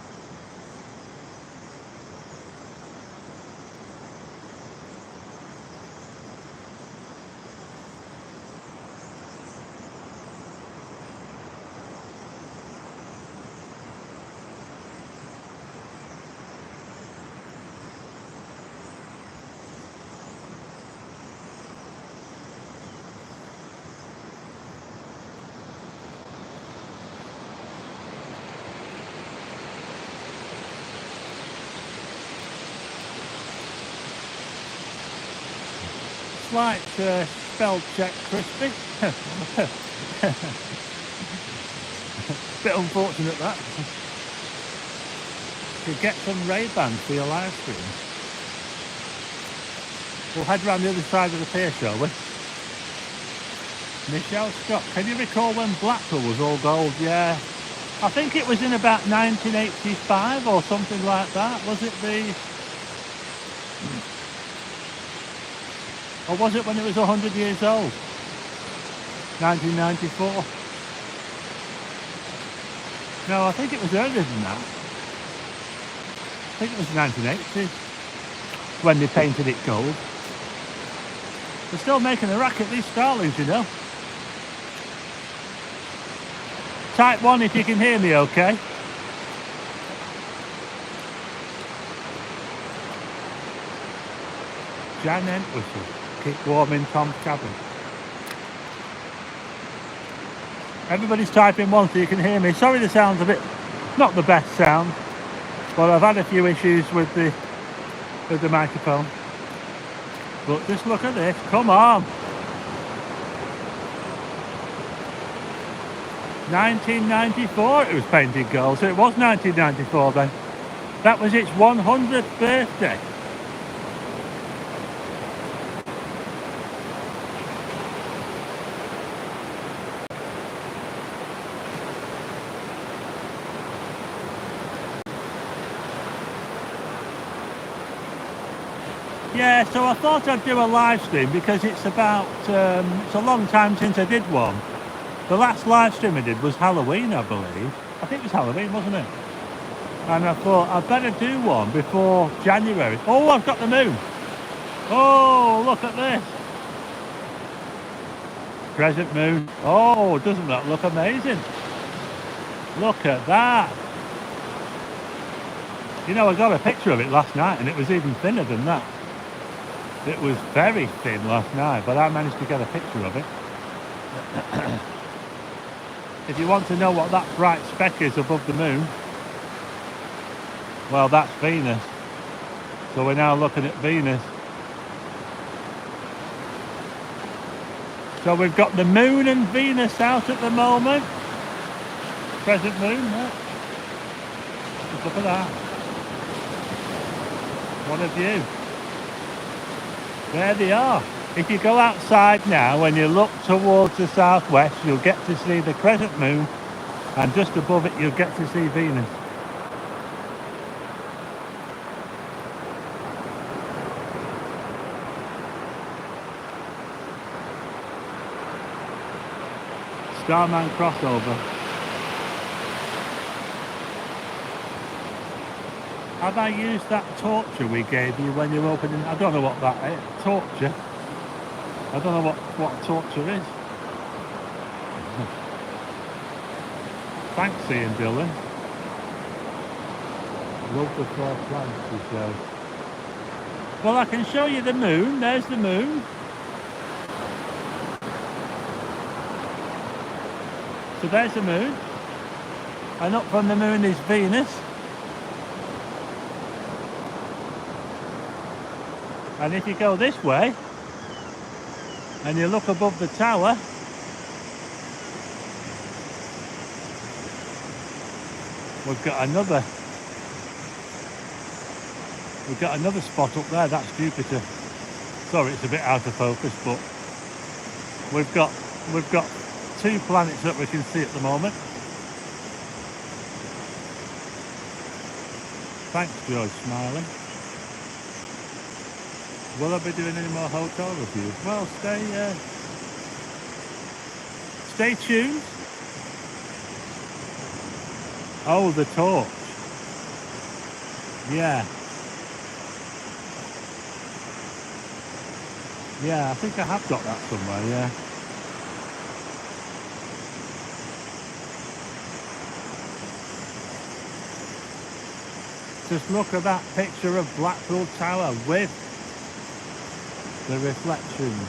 Slight spell check, Crispy. Bit unfortunate that. To get some Ray-Bans for your live stream. We'll head round the other side of the pier, shall we? Michelle Scott, can you recall when Blackpool was all gold? Yeah. I think it was in about 1985 or something like that. Was it the... Or was it when it was 100 years old? 1994? No, I think it was earlier than that. I think it was 1980 when they painted it gold. They're still making a racket, these Starlings, you know. Type 1 if you can hear me okay. Jan Entwistle. Keep warm in Tom's cabin. Everybody's typing 1 so you can hear me. Sorry the sound's a bit, not the best sound, but I've had a few issues with the microphone. But just look at this, come on. 1994 it was painted gold, so it was 1994 then. That was its 100th birthday. Yeah, so I thought I'd do a live stream because it's about, it's a long time since I did one. The last live stream I did was Halloween, I believe. I think it was Halloween, wasn't it? And I thought I'd better do one before January. Oh, I've got the moon. Oh, look at this. Crescent moon. Oh, doesn't that look amazing? Look at that. You know, I got a picture of it last night and it was even thinner than that. It was very thin last night, but I managed to get a picture of it. If you want to know what that bright speck is above the moon, well, that's Venus. So we're now looking at Venus. So we've got the moon and Venus out at the moment. Crescent moon, yeah. Just look at that. What a view. There they are. If you go outside now and you look towards the southwest, you'll get to see the crescent moon, and just above it you'll get to see Venus. Starman crossover. Have I used that torture we gave you when you're opening? I don't know what that is. Torture? I don't know what torture is. Thanks, Ian Dillon. Love the 4 plants, he says. Well, I can show you the moon. There's the moon. So there's the moon. And up from the moon is Venus. And if you go this way, and you look above the tower, we've got another spot up there. That's Jupiter. Sorry, it's a bit out of focus, but we've got 2 planets that we can see at the moment. Thanks, George, smiling. Will I be doing any more hotel reviews? Well, stay tuned. Oh, the torch. Yeah. Yeah, I think I have got that somewhere, yeah. Just look at that picture of Blackpool Tower with the reflections.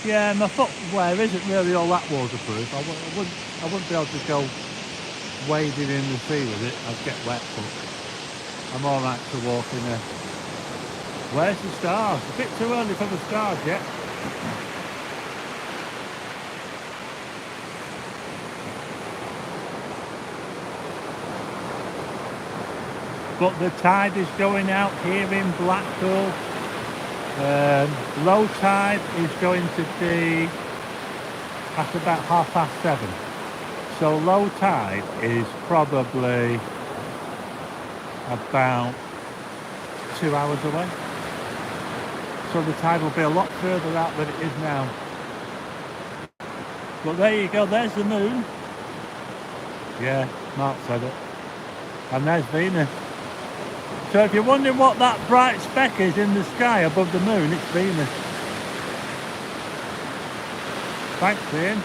Yeah, my footwear isn't really all that waterproof. I wouldn't be able to go wading in the sea with it. I'd get wet, but I'm alright to walk in there. Where's the stars? A bit too early for the stars yet. But the tide is going out here in Blackpool. Low tide is going to be at about 7:30. So low tide is probably about 2 hours away. So the tide will be a lot further out than it is now. But there you go, there's the moon. Yeah, Mark said it. And there's Venus. So if you're wondering what that bright speck is in the sky above the moon, it's Venus. Thanks, Ian.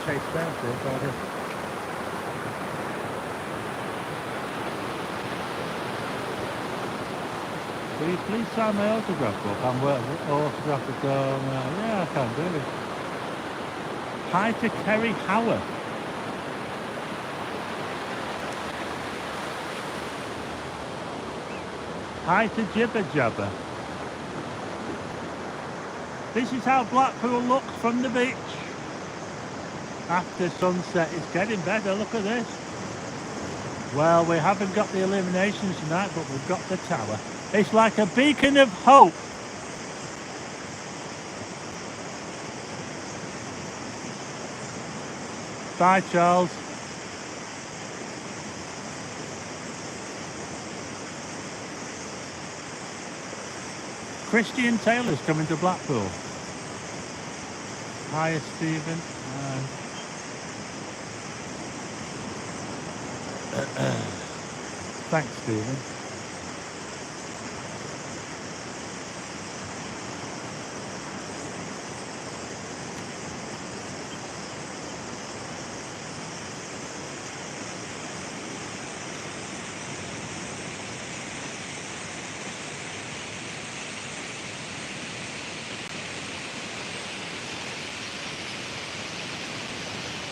Chase down here, sorry. Will you please sign my autograph book? I'm working autograph the dome. Yeah, I can do it. Hi to Kerry Howard. Hi to Jibber Jabber. This is how Blackpool looks from the beach. After sunset, it's getting better, look at this. Well, we haven't got the illuminations tonight, but we've got the tower. It's like a beacon of hope. Bye, Charles. Christian Taylor's coming to Blackpool. Hiya, Stephen. Thanks, Stephen.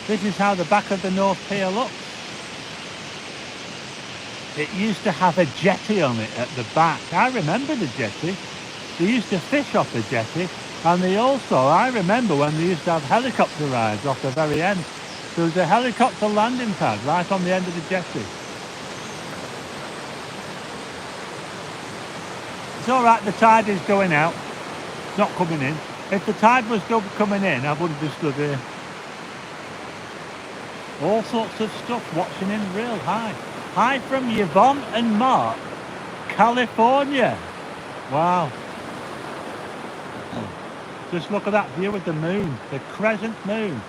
This is how the back of the North Pier looks. It used to have a jetty on it at the back. I remember the jetty. They used to fish off the jetty, and I remember when they used to have helicopter rides off the very end. There was a helicopter landing pad right on the end of the jetty. It's alright, the tide is going out. It's not coming in. If the tide was coming in, I wouldn't have stood here. All sorts of stuff watching in real high. Hi from Yvonne and Mark, California. Wow. Just look at that view of the moon, the crescent moon.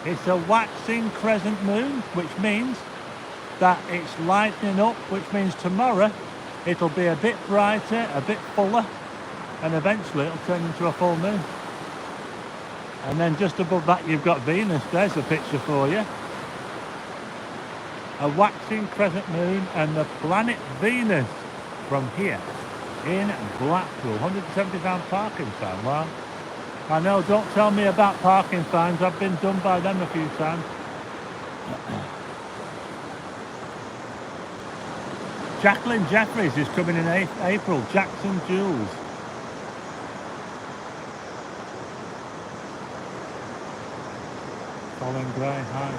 It's a waxing crescent moon, which means that it's lightening up, which means tomorrow it'll be a bit brighter, a bit fuller, and eventually it'll turn into a full moon. And then just above that you've got Venus. There's a picture for you. A waxing crescent moon and the planet Venus from here in Blackpool. £170 parking fine. Well, I know, don't tell me about parking fines. I've been done by them a few times. Jacqueline Jeffries is coming in April. Jackson Jules. Colin Gray, hi.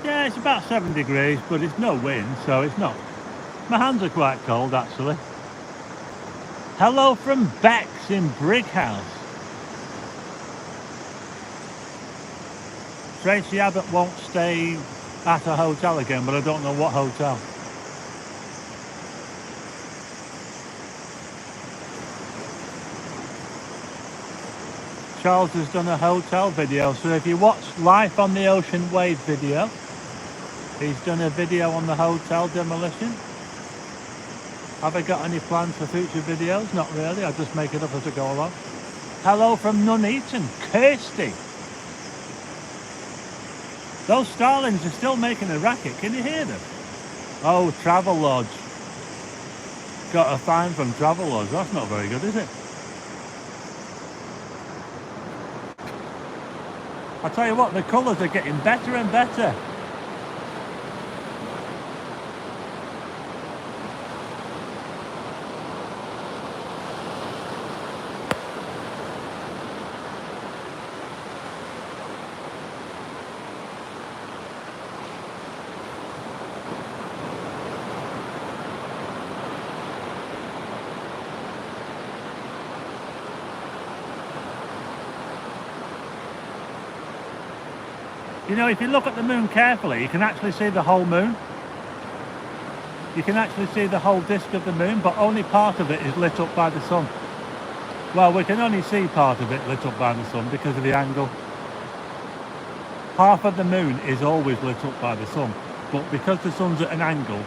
Yeah, it's about 7 degrees, but it's no wind, so it's not. My hands are quite cold, actually. Hello from Bex in Brighouse. Tracy Abbott won't stay at a hotel again, but I don't know what hotel. Charles has done a hotel video, so if you watch Life on the Ocean Wave video, he's done a video on the hotel demolition. Have I got any plans for future videos? Not really, I just make it up as I go along. Hello from Nuneaton, Kirsty. Those Starlings are still making a racket, can you hear them? Oh, Travelodge. Got a fine from Travelodge, that's not very good, is it? I tell you what, the colours are getting better and better. You know, if you look at the moon carefully, you can actually see the whole moon. You can actually see the whole disk of the moon, but only part of it is lit up by the sun. Well, we can only see part of it lit up by the sun because of the angle. Half of the moon is always lit up by the sun, but because the sun's at an angle,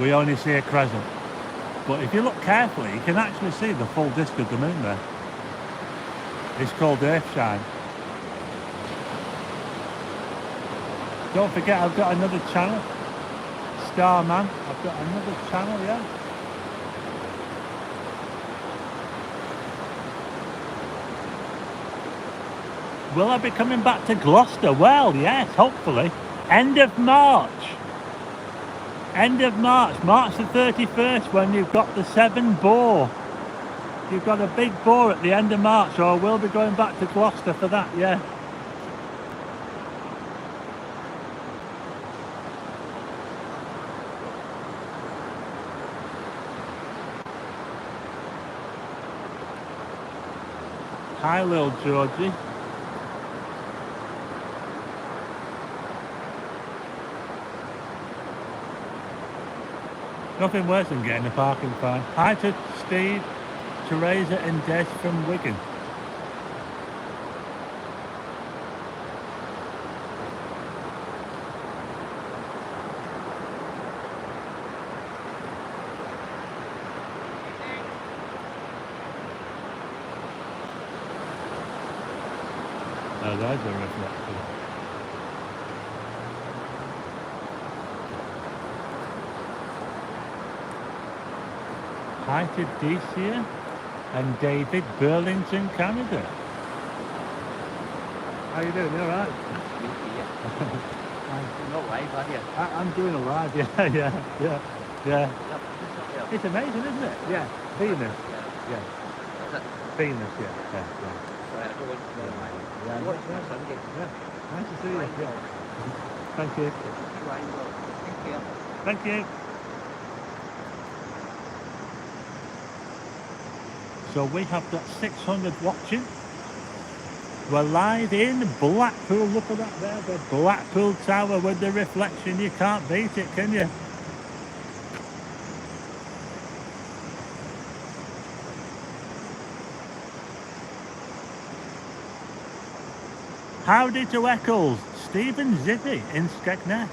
we only see a crescent. But if you look carefully, you can actually see the full disk of the moon there. It's called Earthshine. Don't forget, I've got another channel, Starman. I've got another channel, yeah. Will I be coming back to Gloucester? Well, yes, hopefully. End of March. End of March, March the 31st, when you've got the 7 boar. You've got a big boar at the end of March, so I will be going back to Gloucester for that, yeah. Hi, little Georgie. Nothing worse than getting a parking fine. Hi to Steve, Teresa and Des from Wigan. Oh, there's a reflector. Hi to Decia and David, Burlington, Canada. How you doing? You alright? You're not live, are you? I'm doing alright, yeah. It's amazing, isn't it? Yeah. Venus. Yeah. Is it? Venus, yeah. Right, I don't want to know live. Yeah, Watch yeah. my Sunday. Yeah. Nice to see you. Yeah. Thank you. Thank you. Thank you. So we have got 600 watching. We're live in Blackpool. Look at that there, the Blackpool Tower with the reflection. You can't beat it, can you? Howdy to Eccles. Stephen Zippy in Skegness.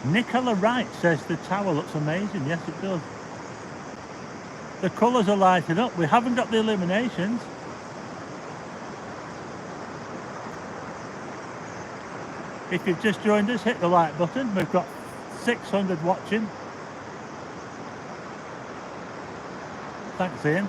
Nicola Wright says the tower looks amazing. Yes, it does. The colours are lighting up. We haven't got the illuminations. If you've just joined us, hit the like button. We've got 600 watching. Thanks, Ian.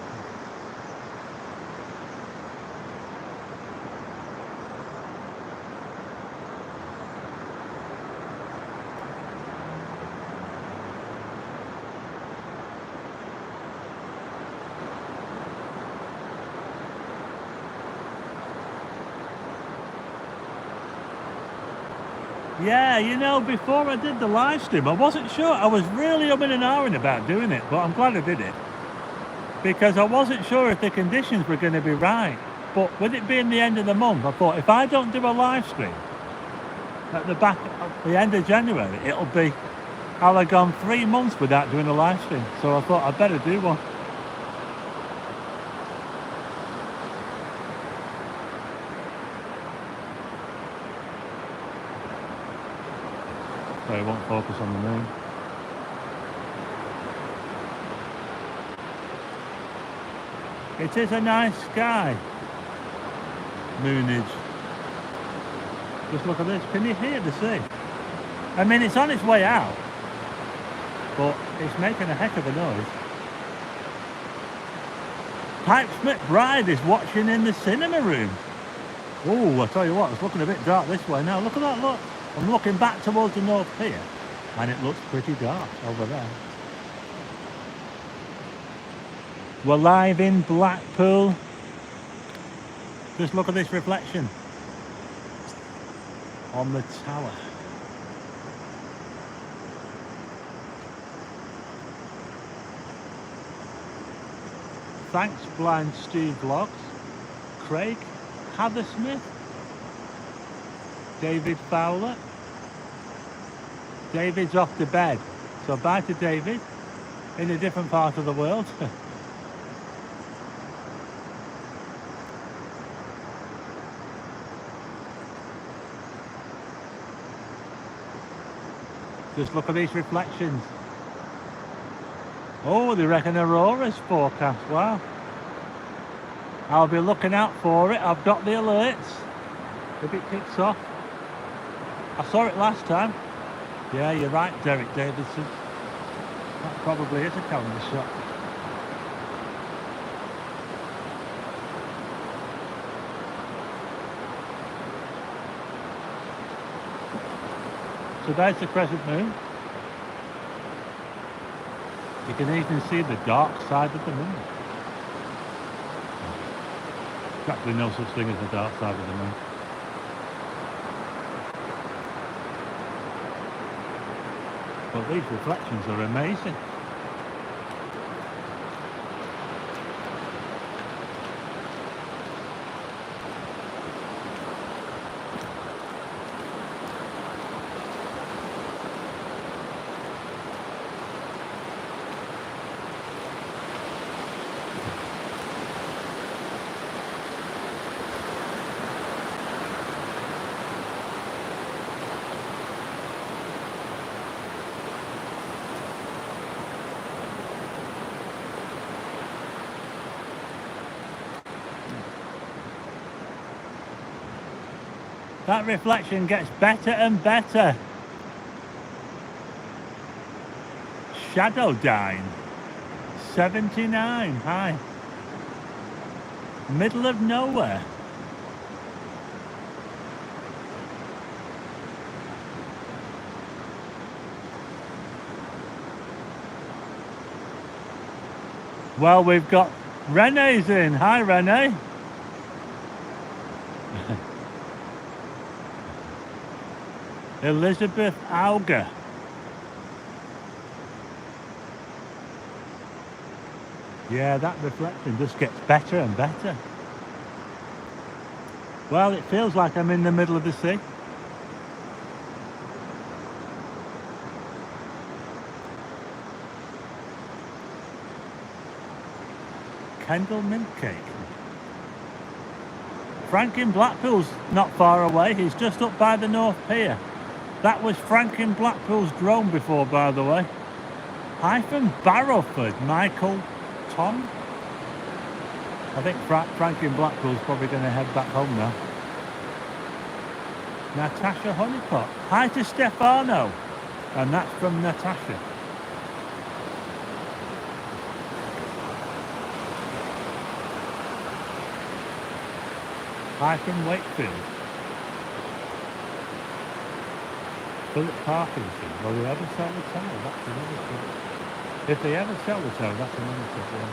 Yeah, you know, before I did the live stream, I wasn't sure. I was really umming and ahhing about doing it, but I'm glad I did it. Because I wasn't sure if the conditions were going to be right. But with it being the end of the month, I thought if I don't do a live stream at the end of January, I'll have gone 3 months without doing a live stream. So I thought I'd better do one. So I won't focus on the moon. It is a nice sky. Moonage. Just look at this. Can you hear the sea? I mean, it's on its way out, but it's making a heck of a noise. Pipesmith Bride is watching in the cinema room. Oh, I tell you what, it's looking a bit dark this way now. Look at that, look. I'm looking back towards the North Pier, and it looks pretty dark over there. We're live in Blackpool. Just look at this reflection on the tower. Thanks, Blind Steve Vlogs. Craig Hathersmith. David Fowler. David's off to bed. So bye to David in a different part of the world. Just look at these reflections. Oh, they reckon Aurora's forecast. Wow. I'll be looking out for it. I've got the alerts. If it kicks off. I saw it last time. Yeah, you're right, Derek Davidson. That probably is a calendar shot. So there's the crescent moon. You can even see the dark side of the moon. There's actually no such thing as the dark side of the moon. But these reflections are amazing. That reflection gets better and better. Shadowdine, 79, hi. Middle of nowhere. Well, we've got Renee's in. Hi, Renee. Elizabeth Auger. Yeah, that reflection just gets better and better. Well, it feels like I'm in the middle of the sea. Kendall mint cake. Franklin Blackpool's not far away. He's just up by the North Pier. That was Franklin Blackpool's drone before, by the way. Hi from Barrowford, Michael Tom. I think Franklin Blackpool's probably going to head back home now. Natasha Honeypot. Hi to Stefano. And that's from Natasha. Hi from Wakefield. Philip Parkinson. Will they ever sell the tower? That's another thing. If they ever sell the tower, that's another thing. Yeah.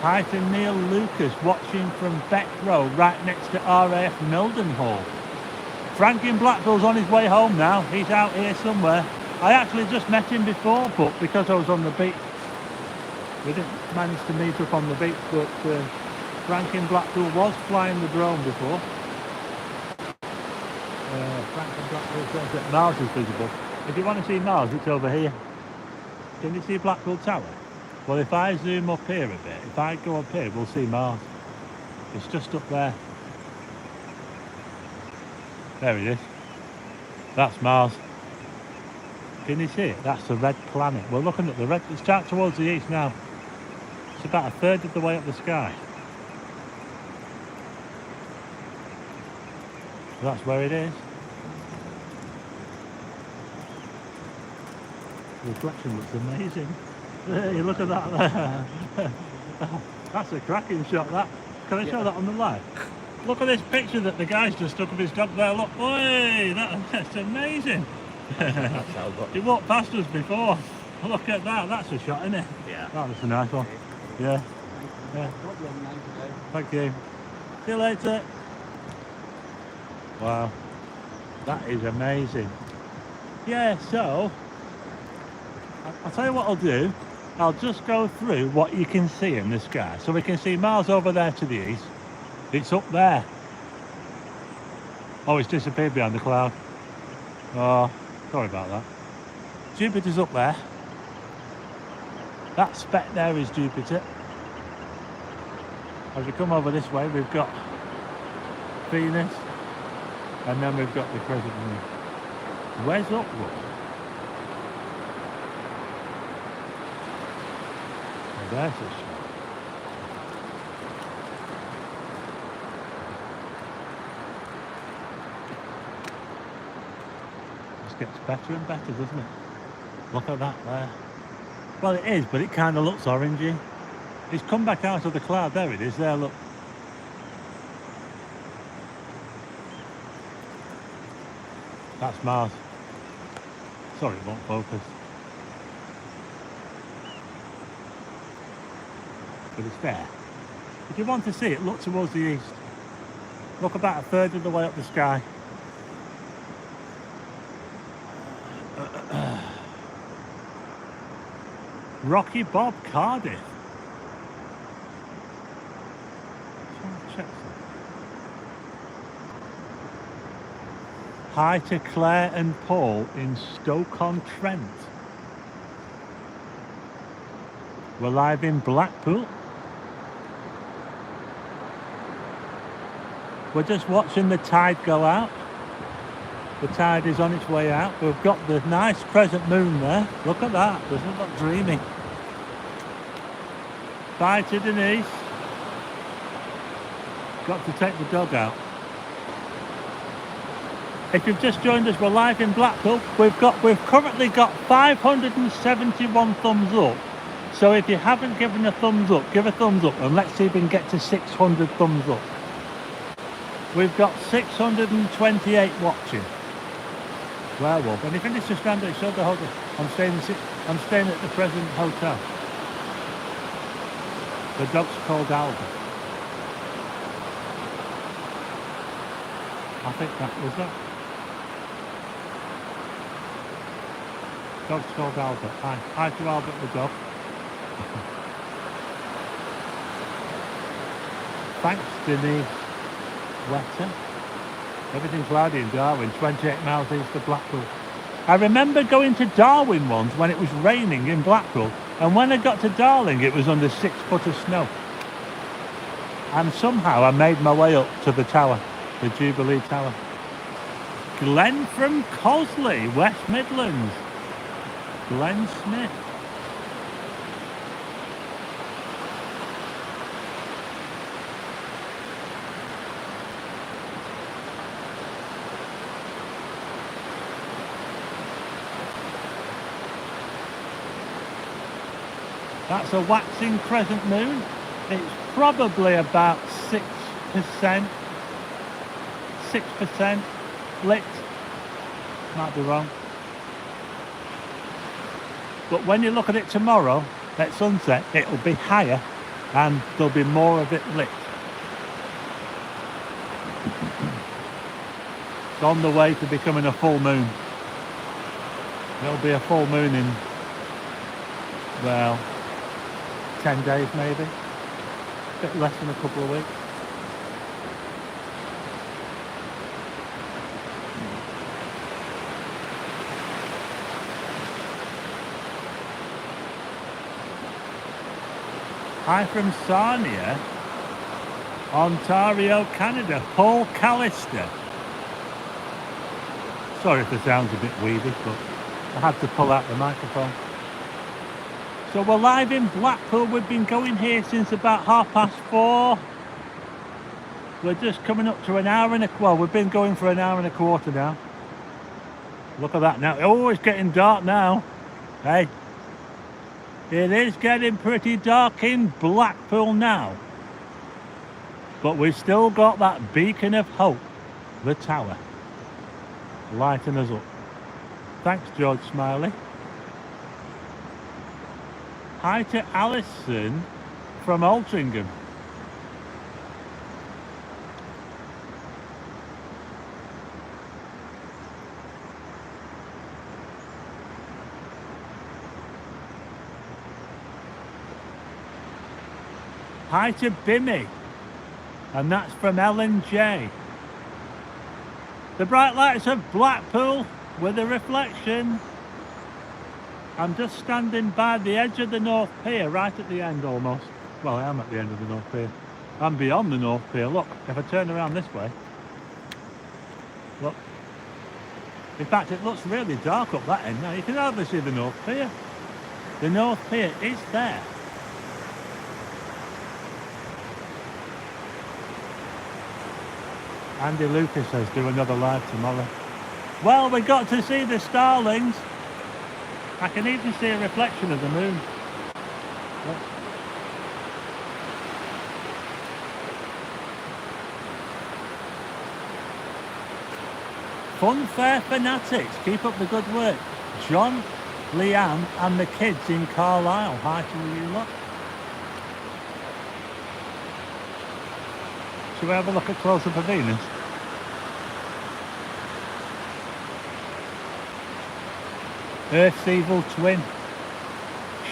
Hi to Neil Lucas, watching from Beck Row, right next to RAF Mildenhall. Franklin Blackpool's on his way home now. He's out here somewhere. I actually just met him before, but because I was on the beach, we didn't manage to meet up on the beach, but Franklin Blackpool was flying the drone before. Franklin Blackpool says that Mars is visible. If you want to see Mars, it's over here. Can you see Blackpool Tower? Well, if I zoom up here a bit, if I go up here, we'll see Mars. It's just up there. There it is. That's Mars. Can you see it? That's the red planet. We're looking at the red. It's out towards the east now. It's about a third of the way up the sky. That's where it is. The reflection looks amazing. Hey, look at that there. That's a cracking shot, that. Can I show that on the live? Look at this picture that the guy's just took of his dog there. Look, oi, that's amazing. He walked past us before. Look at that, that's a shot, isn't it? Yeah. That was a nice one. Yeah. Yeah. Thank you. See you later. Wow. That is amazing. Yeah, so I'll tell you what I'll do. I'll just go through what you can see in the sky. So we can see Mars over there to the east. It's up there. Oh, it's disappeared behind the cloud. Oh, sorry about that. Jupiter's up there. That speck there is Jupiter. As we come over this way, we've got Venus, and then we've got the crescent moon. Where's upward? Oh, there's a shot. This gets better and better, doesn't it? Look at that there. Well, it is, but it kind of looks orangey. It's come back out of the cloud. There it is. There, look. That's Mars. Sorry, it won't focus. But it's there. If you want to see it, look towards the east. Look about a third of the way up the sky. Rocky Bob, Cardiff. Hi to Claire and Paul in Stoke-on-Trent. We're live in Blackpool. We're just watching the tide go out. The tide is on its way out. We've got the nice crescent moon there. Look at that. Doesn't it look dreamy? Bye to Denise. Got to take the dog out. If you've just joined us, we're live in Blackpool. We've currently got 571 thumbs up. So if you haven't given a thumbs up, give a thumbs up, and let's see if we can get to 600 thumbs up. We've got 628 watching. Werewolf. And if you just stand at the hotel, I'm staying at the present hotel. The dog's called Albert. I think that was it. Dog's called Albert. Hi to Albert the dog. Thanks, Denise Wetter. Everything's cloudy in Darwin, 28 miles east of Blackpool. I remember going to Darwin once when it was raining in Blackpool, and when I got to Darling it was under 6 foot of snow. And somehow I made my way up to the tower, the Jubilee Tower. Glenn from Cosley, West Midlands. Glenn Smith. That's a waxing crescent moon. It's probably about 6% lit. Might be wrong. But when you look at it tomorrow at sunset, it'll be higher and there'll be more of it lit. It's on the way to becoming a full moon. It'll be a full moon in, well, 10 days maybe. A bit less than a couple of weeks. Hi from Sarnia, Ontario, Canada. Paul Callister. Sorry if the sound's a bit weedy, but I had to pull out the microphone. So we're live in Blackpool. We've been going here since about 4:30. We're just coming up to an hour and a quarter. Well, we've been going for an hour and a quarter now. Look at that now. Oh, it's getting dark now. Hey. It is getting pretty dark in Blackpool now. But we've still got that beacon of hope, the tower, lighting us up. Thanks, George Smiley. Hi to Alison from Altrincham. Hi to Bimmy, and that's from Ellen J. The bright lights of Blackpool with a reflection. I'm just standing by the edge of the North Pier, right at the end almost. Well, I am at the end of the North Pier. I'm beyond the North Pier. Look, if I turn around this way, look. In fact, it looks really dark up that end now. You can hardly see the North Pier. The North Pier is there. Andy Lucas says do another live tomorrow. Well, we got to see the Starlings. I can even see a reflection of the moon. Look. Funfair fanatics, keep up the good work. John, Leanne and the kids in Carlisle. Hi to you lot. Shall we have a look at close-up of Venus? Earth's evil twin.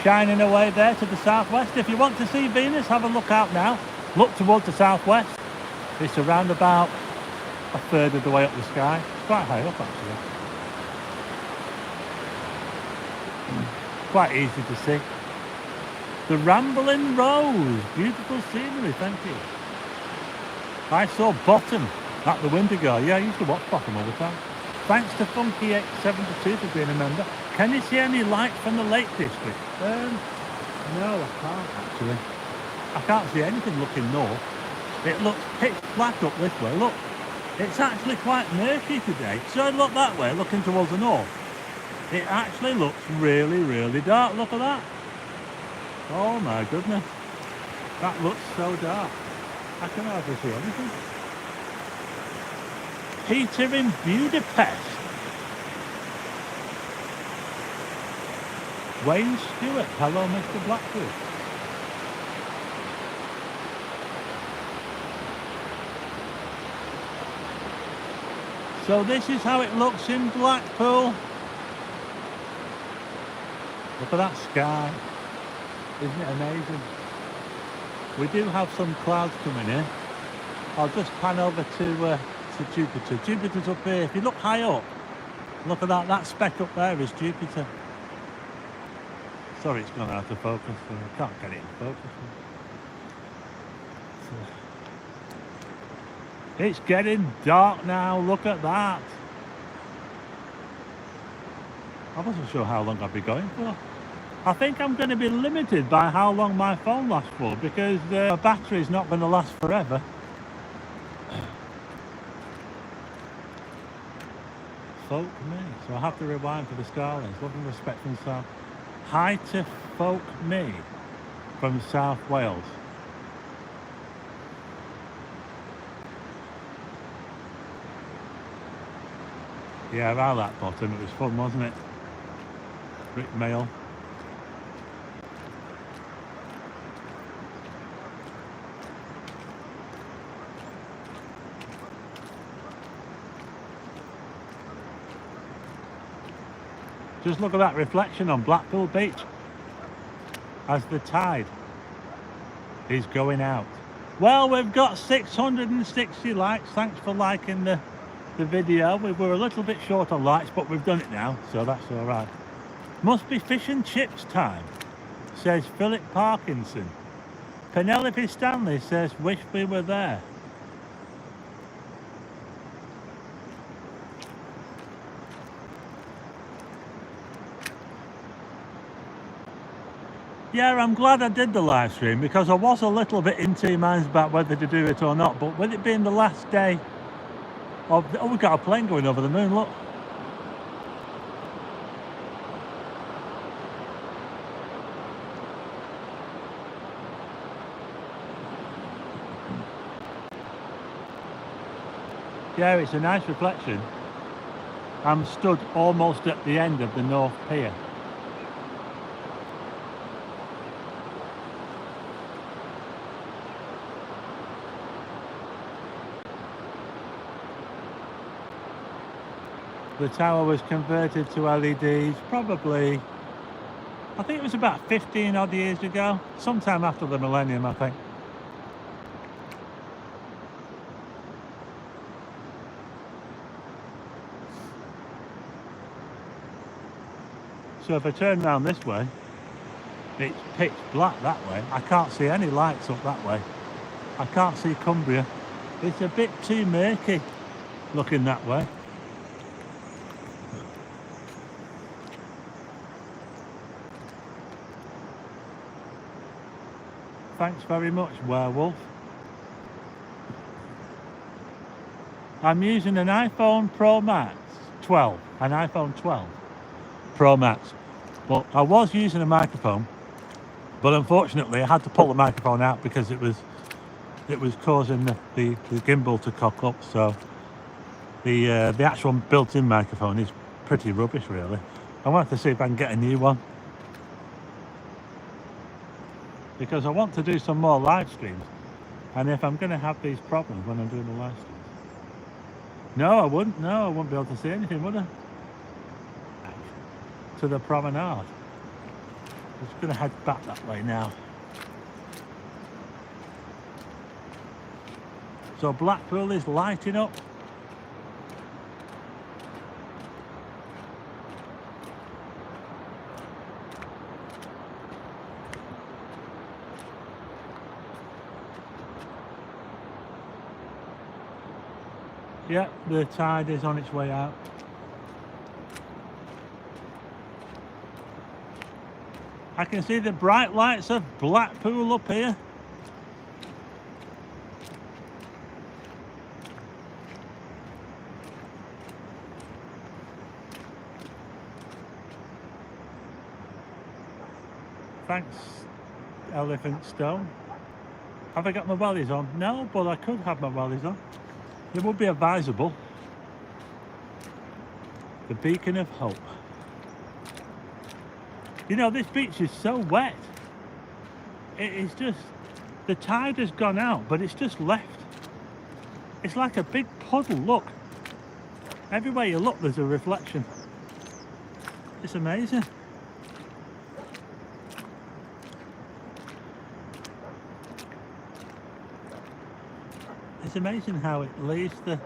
Shining away there to the southwest. If you want to see Venus, have a look out now. Look towards the southwest. It's around about a third of the way up the sky. It's quite high up actually. Quite easy to see. The Rambling Rose. Beautiful scenery, thank you. I saw Bottom at the Windigo. Yeah, I used to watch Bottom all the time. Thanks to Funky872 for being a member. Can you see any light from the Lake District? No, I can't actually. I can't see anything looking north. It looks pitch black up this way. Look, it's actually quite murky today. So I look that way, looking towards the north. It actually looks really, really dark. Look at that. Oh my goodness. That looks so dark. I can hardly see anything. Peter in Budapest. Wayne Stewart. Hello, Mr. Blackpool. So this is how it looks in Blackpool. Look at that sky. Isn't it amazing? We do have some clouds coming in. I'll just pan over to Jupiter. Jupiter's up here. If you look high up, Look at that, that speck up there is Jupiter. Sorry, it's gone out of focus, so I can't get it in focus. It's getting dark now, look at that. I wasn't sure how long I'd be going for. I think I'm going to be limited by how long my phone lasts for, because the battery's not going to last forever. Folk me, so I have to rewind for the Starlings. Love and respect from South. Hi to Folk me from South Wales. Yeah, around that bottom, it was fun, wasn't it? Rick Mail. Just look at that reflection on Blackpool Beach as the tide is going out. Well, we've got 660 likes. Thanks for liking the video. We were a little bit short on likes, but we've done it now, so that's all right. Must be fish and chips time, says Philip Parkinson. Penelope Stanley says, wish we were there. Yeah, I'm glad I did the live stream, because I was a little bit in two minds about whether to do it or not, but with it being the last day of the, oh, we've got a plane going over the moon, look. Yeah, it's a nice reflection. I'm stood almost at the end of the North Pier. The tower was converted to LEDs probably, I think it was about 15 odd years ago, sometime after the millennium, I think. So if I turn around this way, it's pitch black that way. I can't see any lights up that way. I can't see Cumbria. It's a bit too murky looking that way. Thanks very much, Werewolf. I'm using an iPhone Pro Max 12, an iPhone 12 Pro Max. But I was using a microphone, but unfortunately I had to pull the microphone out because it was causing the gimbal to cock up. So the actual built-in microphone is pretty rubbish, really. I wanted to see if I can get a new one, because I want to do some more live streams, and if I'm going to have these problems when I'm doing the live streams, no, I wouldn't be able to see anything, would I? To the promenade. I'm just going to head back that way now. So Blackpool is lighting up. Yeah, the tide is on its way out. I can see the bright lights of Blackpool up here. Thanks, Elephant Stone. Have I got my wellies on? No, but I could have my wellies on. It would be advisable. The beacon of hope. You know, this beach is so wet. It is just, the tide has gone out, but it's just left. It's like a big puddle, look. Everywhere you look, there's a reflection. It's amazing. It's amazing how it leaves the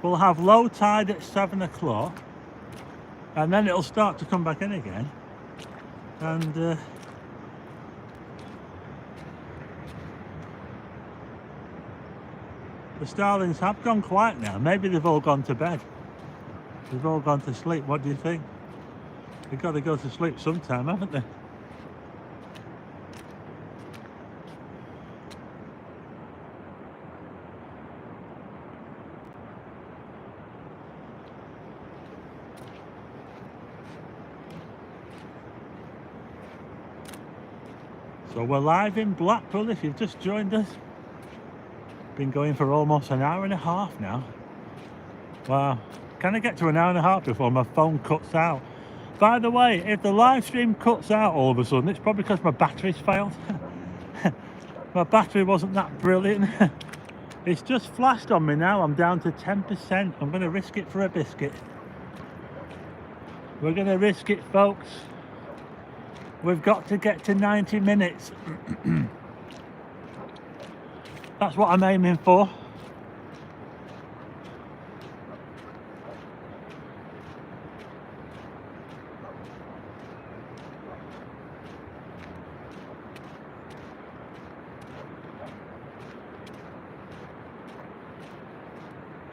We'll have low tide at 7 o'clock, and then it'll start to come back in again. And the Starlings have gone quiet now. Maybe they've all gone to bed. They've all gone to sleep. What do you think? They've got to go to sleep sometime, haven't they? So we're live in Blackpool if you've just joined us. Been going for almost an hour and a half now. Wow. Can I get to an hour and a half before my phone cuts out? By the way, if the live stream cuts out all of a sudden, it's probably because my battery's failed. My battery wasn't that brilliant. It's just flashed on me now. I'm down to 10%. I'm going to risk it for a biscuit. We're going to risk it, folks. We've got to get to 90 minutes. That's what I'm aiming for.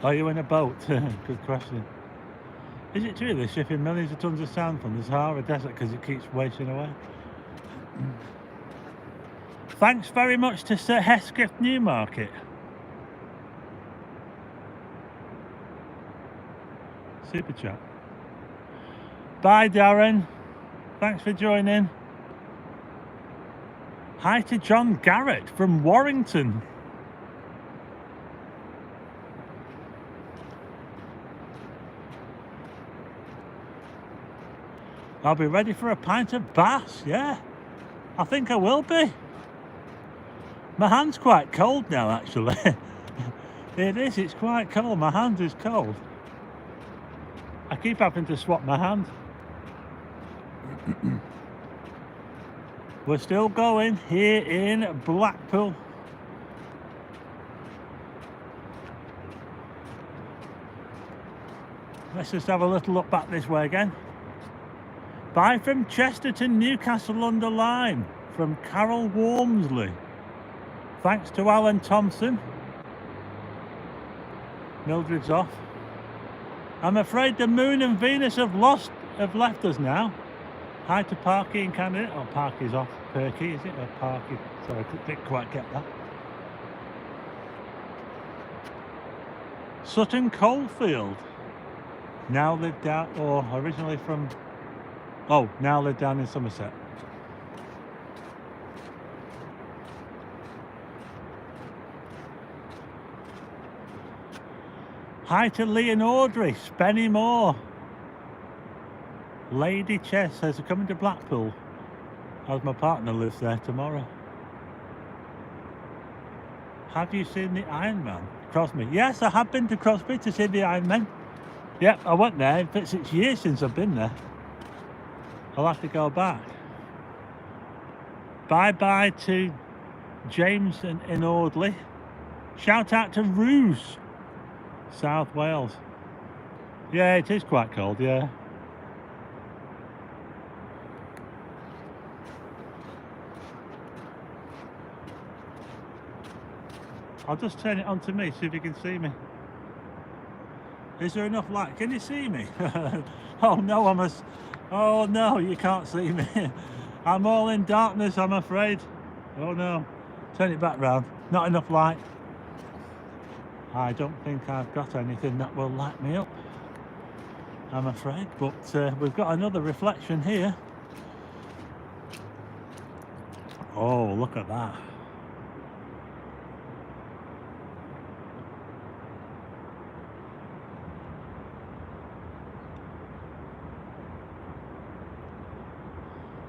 Are you in a boat? Good question. Is it true they're shipping millions of tons of sand from the Sahara Desert because it keeps wasting away? Thanks very much to Sir Hesketh Newmarket. Super chat. Bye Darren. Thanks for joining. Hi to John Garrett from Warrington. I'll be ready for a pint of Bass, yeah. I think I will be. My hand's quite cold now, actually. It is, it's quite cold. My hand is cold. I keep having to swap my hand. We're still going here in Blackpool. Let's just have a little look back this way again. Bye from Chesterton, Newcastle under Lyme, from Carol Wormsley. Thanks to Alan Thompson. Mildred's off. I'm afraid the Moon and Venus have left us now. Hi to Parky in Canada. Oh, Parky's off. Perky, is it? Or Parky? Sorry, I didn't quite get that. Sutton Coldfield. Now live down, or originally from... Oh, now live down in Somerset. Hi to Lee and Audrey, Spennymoor. Lady Chess says, coming to Blackpool as my partner lives there tomorrow. Have you seen the Ironman? Crosby? Yes, I have been to Crosby to see the Ironman. Yep, I went there. It's years since I've been there. I'll have to go back. Bye-bye to James in Audley. Shout out to Roos, South Wales. Yeah, it is quite cold, yeah. I'll just turn it on to me, see if you can see me. Is there enough light? Can you see me? Oh no, oh no, you can't see me. I'm all in darkness, I'm afraid. Oh no. Turn it back round. Not enough light. I don't think I've got anything that will light me up, I'm afraid. But we've got another reflection here. Oh, look at that.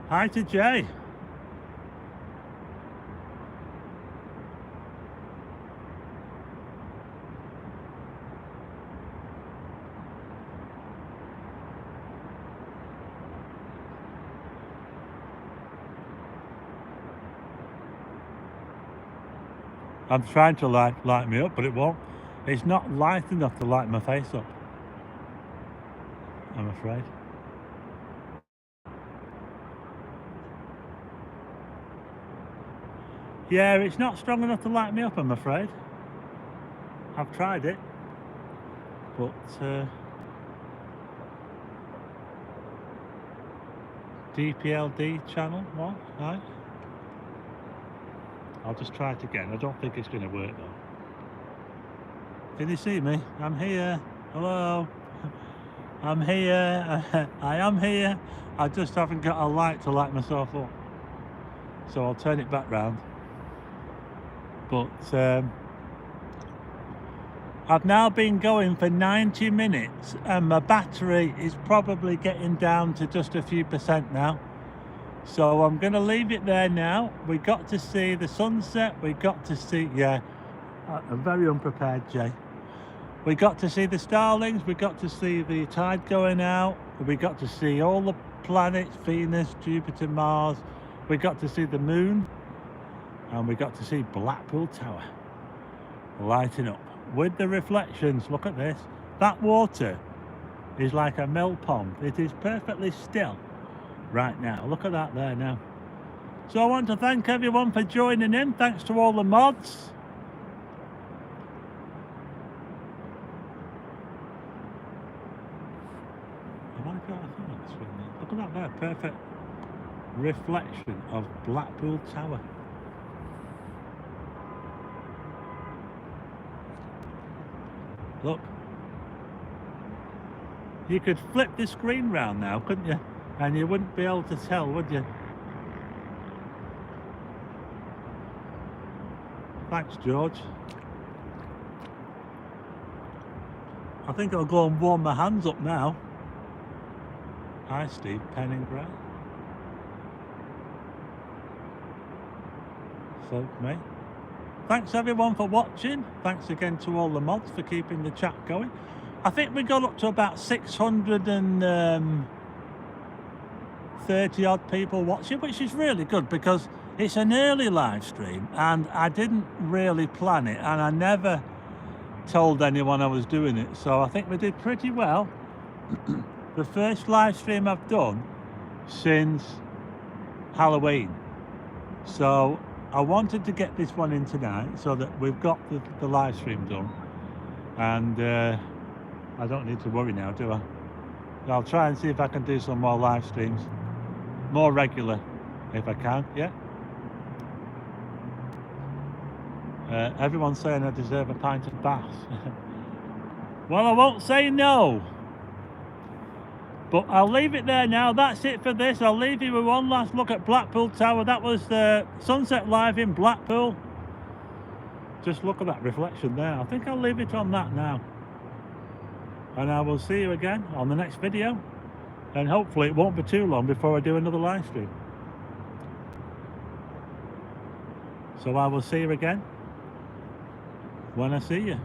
Hi to Jay. I'm trying to light me up, but it won't. It's not light enough to light my face up, I'm afraid. Yeah, it's not strong enough to light me up, I'm afraid. I've tried it, but DPLD channel, what? Right? I'll just try it again. I don't think it's going to work though. Can you see me? I'm here. Hello. I'm here. I am here. I just haven't got a light to light myself up. So I'll turn it back round. But I've now been going for 90 minutes and my battery is probably getting down to just a few percent now. So I'm going to leave it there now. We got to see the sunset. We got to see, yeah, I'm very unprepared, Jay. We got to see the Starlings. We got to see the tide going out. We got to see all the planets, Venus, Jupiter, Mars. We got to see the moon. And we got to see Blackpool Tower lighting up with the reflections. Look at this. That water is like a mill pond. It is perfectly still right now. Look at that there now. So I want to thank everyone for joining in. Thanks to all the mods. Look at that there. Perfect reflection of Blackpool Tower. Look, you could flip the screen round now, couldn't you? And you wouldn't be able to tell, would you? Thanks, George. I think I'll go and warm my hands up now. Hi, Steve, pen and grey. Soak me. Thanks everyone for watching. Thanks again to all the mods for keeping the chat going. I think we got up to about 630 odd people watching, which is really good because it's an early live stream and I didn't really plan it and I never told anyone I was doing it. So I think we did pretty well. The first live stream I've done since Halloween. So I wanted to get this one in tonight so that we've got the live stream done and I don't need to worry now, do I? I'll try and see if I can do some more live streams, more regular if I can, yeah? Everyone's saying I deserve a pint of Bass. Well, I won't say no. But I'll leave it there now. That's it for this. I'll leave you with one last look at Blackpool Tower. That was the Sunset Live in Blackpool. Just look at that reflection there. I think I'll leave it on that now. And I will see you again on the next video. And hopefully it won't be too long before I do another live stream. So I will see you again when I see you.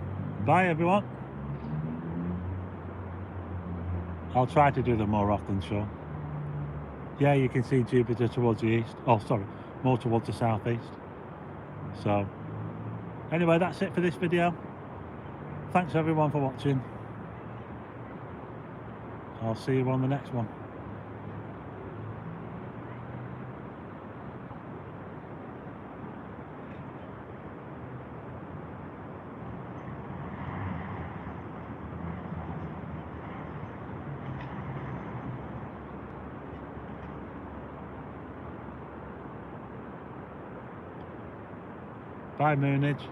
Bye everyone. I'll try to do them more often, sure. Yeah, you can see Jupiter towards the east. Oh, sorry, more towards the southeast. So, anyway, that's it for this video. Thanks everyone for watching. I'll see you on the next one. Bye, Moonage.